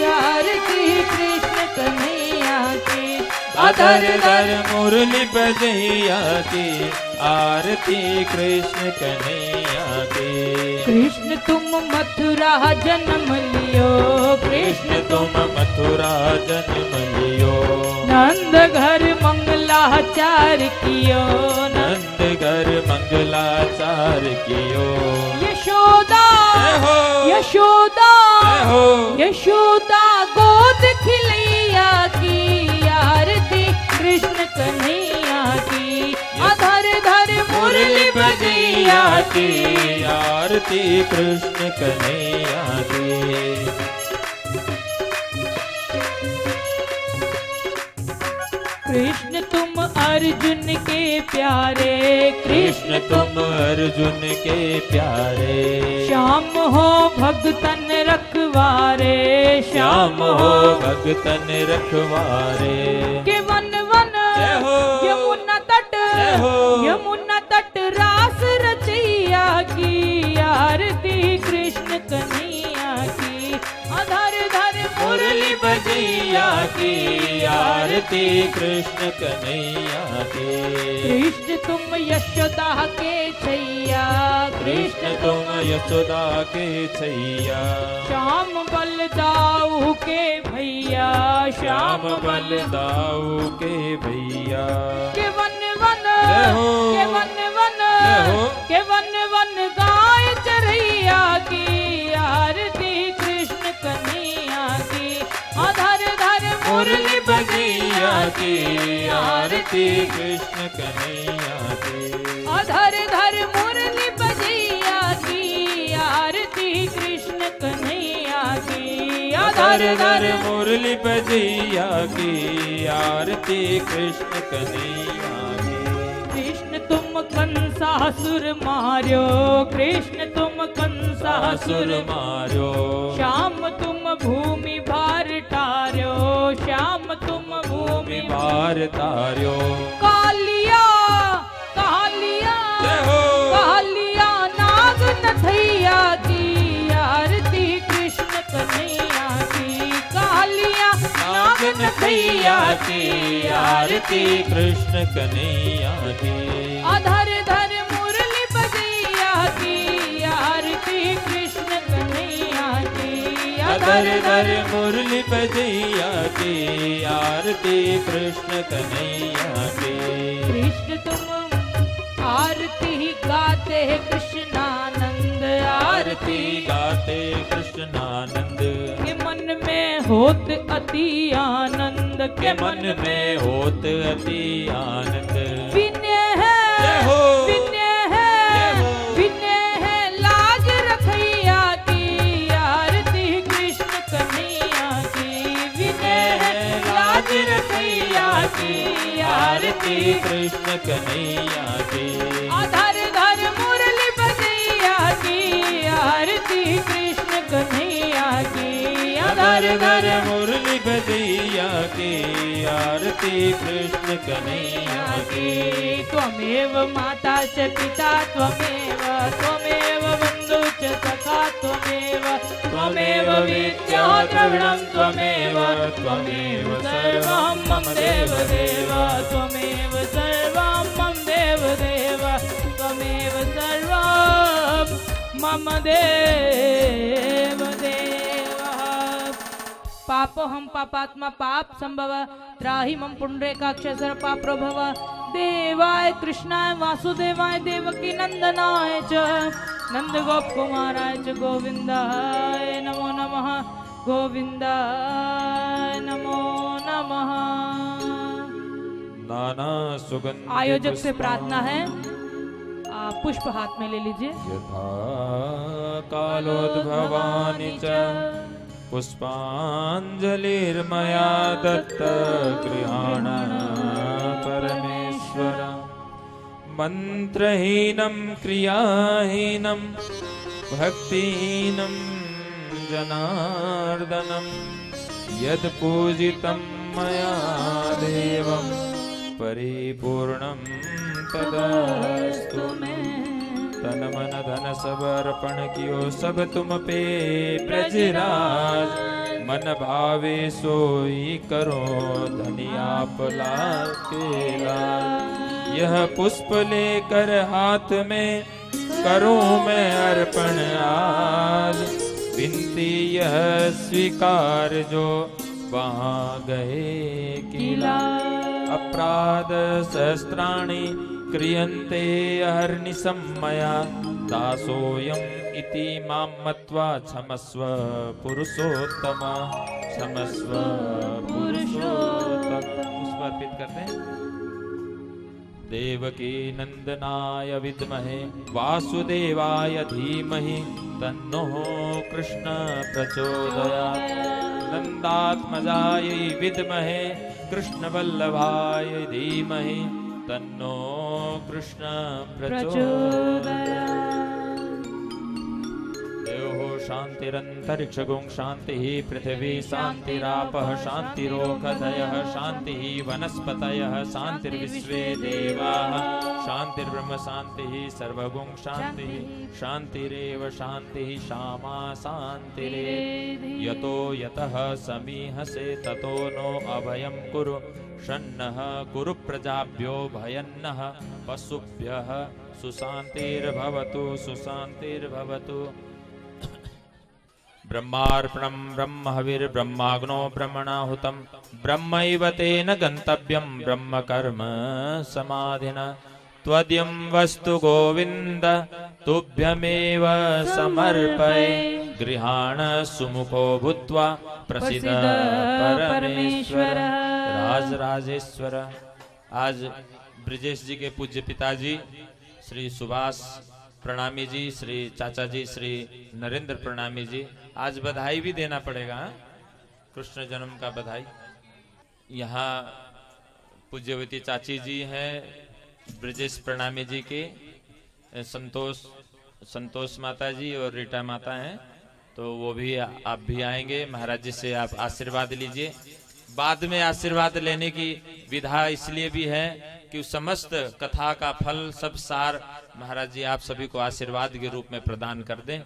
आरती कृष्ण कन्हैया की. आधर धर मुरली बजैया की आरती कृष्ण कन्हैया की. कृष्ण तुम मथुरा जन्म लियो. कृष्ण तुम मथुरा जन्म लियो. नंद घर मंगलाचार कियो. नंद घर मंगलाचार कियो. यशोदा जय हो. यशोदा जय हो. यशोदा गोद खिलैया की आरती कृष्ण कन्हैया की. आधर धर मुरली बजैया की आरती कृष्ण कन्हैया की. कृष्ण तुम अर्जुन के प्यारे. कृष्ण तुम अर्जुन के प्यारे. श्याम हो भगतन रखवारे. श्याम हो भगतन रखवारे. के वन वन जय हो. यमुना तट जय हो. यमुना तट रास रचैया की आरती कृष्ण कन्हैया की. आधर धर मुरली बजैया की आरती कृष्ण कन्हैया की. कृष्ण तुम यशोदा के छैया. कृष्ण तुम यशोदा के छैया. श्याम बलदाऊ के भैया. श्याम बलदाऊ के भैया. के वन वन जय हो. के वन वन जय हो. के वन वन गाय चरैया की आरती कृष्ण कन्हैया की. आधर धर मुरली बजैया की आरती कृष्ण कन्हैया की. आधर धर मुरली बजैया की आरती कृष्ण कन्हैया की. आधर धर मुरली बजैया की आरती कृष्ण कन्हैया की. कृष्ण तुम कंसासुर मार्यो. कृष्ण तुम कंसासुर मारो. श्याम तुम भूमि भार टार्यो. श्याम तुम भूमि भार तार्यो. कालिया कालिया जय हो. कालिया नाग नथैया की आरती कृष्ण कन्हैया की. कालिया नाग नथैया की आरती कृष्ण कन्हैया की. आधर धर मुरली बजैया की आरती कृष्ण कन्हैया की. आधर धर मुरली बजैया की आरती कृष्ण कन्हैया की. कृष्ण तुम आरती गाते कृष्णानंद. आरती गाते कृष्णानंद. के मन में होत अति आनंद. के मन में होत अति आनंद. विनय है जय हो. विनय है जय हो. विनय है लाज रखैया की आरती कृष्ण कन्हैया की. विनय है लाज रखैया की आरती कृष्ण कन्हैया की. आधर धर मुरली बजैया की आरती कृष्ण कन्हैया की. आधर धर मुरली बजैया की आरती कृष्ण कन्हैया की. त्वमेव माता च पिता त्वमेव. त्वमेव बन्धु च सखा त्वमेव. त्वमेव विद्या द्रविणं त्वमेव. त्वमेव सर्वं मम देव देव. त्वमेव सर्वं मम देव देव. त्वमेव सर्वं मम देव देव. पापो हम पापात्मा पाप संभव त्राहि मम पुंडरीकाक्षसर पाप प्रभव देवाय कृष्णाय वासुदेवाय देवकी नंदनाय च नंद गोप कुमाराय च गोविंदाय नमो नमः गोविंदाय नमो नमः। नाना सुगंध आयोजक से प्रार्थना है आप पुष्प हाथ में ले लीजिए। यथा कालोद्भवानि च पुष्पांजलिर्मया दत्त गृहाण परमेश्वर मंत्रहीनं क्रियाहीनं भक्तिहीनं जनार्दनं यद् पूजितं मया देवं परिपूर्णं तदस्तु मे। तन मन धन सब अर्पण कियो सब तुम पे ब्रजराज मन भावे सोई करो धनिया के लाल। यह पुष्प लेकर हाथ में करूं मैं अर्पण आज विनती यह स्वीकार जो वहाँ गए किला। अपराध सहस्राणि क्रियन्ते अहर्निशं मया दासोऽयम् इति मां मत्वा क्षमस्व पुरुषोत्तम क्षमस्व पुरुषोत्तम। पुष्प अर्पित करते हैं। देवकी नंदनाय विद्महे वासुदेवाय धीमहि तन्नो कृष्ण प्रचोदयात्। नंदात्मजाय विद्महे कृष्ण वल्लभाय धीमहि तन्नो कृष्ण प्रचोदयात्। देवो शान्तिरन्तरिक्षगुं शान्तिः पृथिवी शान्तिरापः शान्तिरोषधयः शान्तिः वनस्पतयः शान्तिर्विश्वे देवाः शान्तिर्ब्रह्म शान्तिः सर्वगुं शान्तिः शान्तिरेव शान्तिः क्षमा शान्तिरेव। यतो यतः समीहसे ततो नो अभयं कुरु शन्नः कुरु प्रजाभ्यो भयन्नः पशुभ्यः सुशान्तिर्भवतु सुशान्तिर्भवतु। ब्रह्मार्पणं ब्रह्महविर्ब्रह्माग्नो ब्रह्मणाहुतं ब्रह्मैव तेन गन्तव्यं ब्रह्म कर्म समाधिना। त्वद्यं वस्तु गोविन्द तुभ्यमेव समर्पये गृहाण सुमुखो भूत्वा प्रसीद परमेश्वर राज राजेश्वर। आज ब्रिजेश जी के पूज्य पिताजी श्री सुभाष प्रणामी जी, श्री चाचा जी श्री नरेंद्र प्रणामी जी, आज बधाई भी देना पड़ेगा। कृष्ण जन्म का बधाई। यहाँ पूज्यवती चाची जी हैं ब्रिजेश प्रणामी जी के, संतोष माता जी और रीटा माता हैं, तो वो भी आप भी आएंगे। महाराज जी से आप आशीर्वाद लीजिए। बाद में आशीर्वाद लेने की विधा इसलिए भी है कि समस्त कथा का फल सब सार महाराज जी आप सभी को आशीर्वाद के रूप में प्रदान कर दें।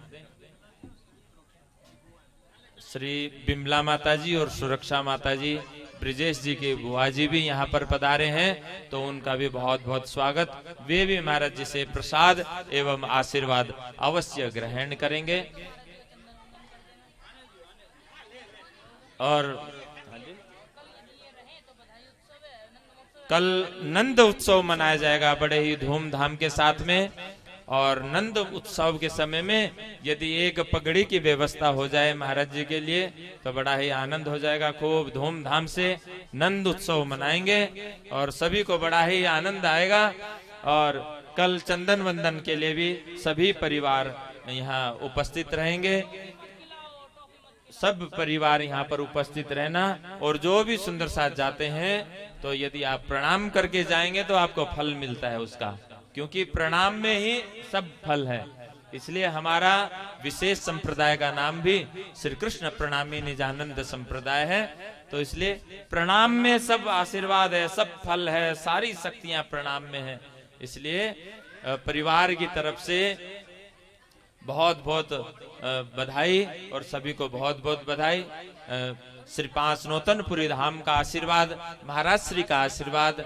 श्री बिमला माता जी और सुरक्षा माता जी ब्रिजेश जी के बुआ जी भी यहाँ पर पधारे हैं, तो उनका भी बहुत बहुत स्वागत। वे भी महाराज जी से प्रसाद एवं आशीर्वाद अवश्य ग्रहण करेंगे। और कल नंद उत्सव मनाया जाएगा बड़े ही धूमधाम के साथ में। और नंद उत्सव के समय में यदि एक पगड़ी की व्यवस्था हो जाए महाराज जी के लिए तो बड़ा ही आनंद हो जाएगा। खूब धूमधाम से नंद उत्सव मनाएंगे और सभी को बड़ा ही आनंद आएगा। और कल चंदन वंदन के लिए भी सभी परिवार यहाँ उपस्थित रहेंगे। सब परिवार यहाँ पर उपस्थित रहना। और जो भी सुंदर साथ जाते हैं तो यदि आप प्रणाम करके जाएंगे तो आपको फल मिलता है उसका, क्योंकि प्रणाम में ही सब फल है। इसलिए हमारा विशेष संप्रदाय का नाम भी श्री कृष्ण प्रणामी निजानंद संप्रदाय है। तो इसलिए प्रणाम में सब आशीर्वाद है, सब फल है, सारी शक्तियां प्रणाम में है। इसलिए परिवार की तरफ से बहुत बहुत बधाई और सभी को बहुत बहुत बधाई। श्री पांच नूतनपुरी धाम का आशीर्वाद, महाराज श्री का आशीर्वाद,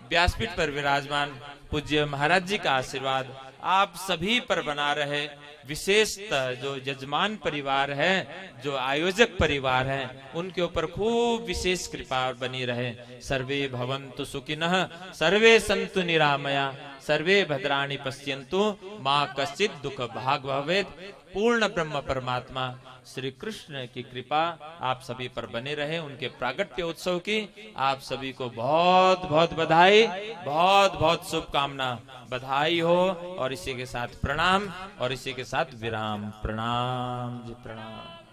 व्यासपीठ पर विराजमान पूज्य महाराज जी का आशीर्वाद आप सभी पर बना रहे। विशेषतः जो यजमान परिवार है, जो आयोजक परिवार है, उनके ऊपर खूब विशेष कृपा बनी रहे। सर्वे भवन्तु सुखिनः, सर्वे सन्तु निरामया, सर्वे भद्राणि पश्यन्तु, मां कश्चित् दुख भाग भवेत्। पूर्ण ब्रह्म परमात्मा श्री कृष्ण की कृपा आप सभी पर बने रहे। उनके प्रागट्य उत्सव की आप सभी को बहुत बहुत बधाई, बहुत बहुत शुभकामना। बधाई हो। और इसी के साथ प्रणाम, और इसी के साथ विराम। प्रणाम जी, प्रणाम।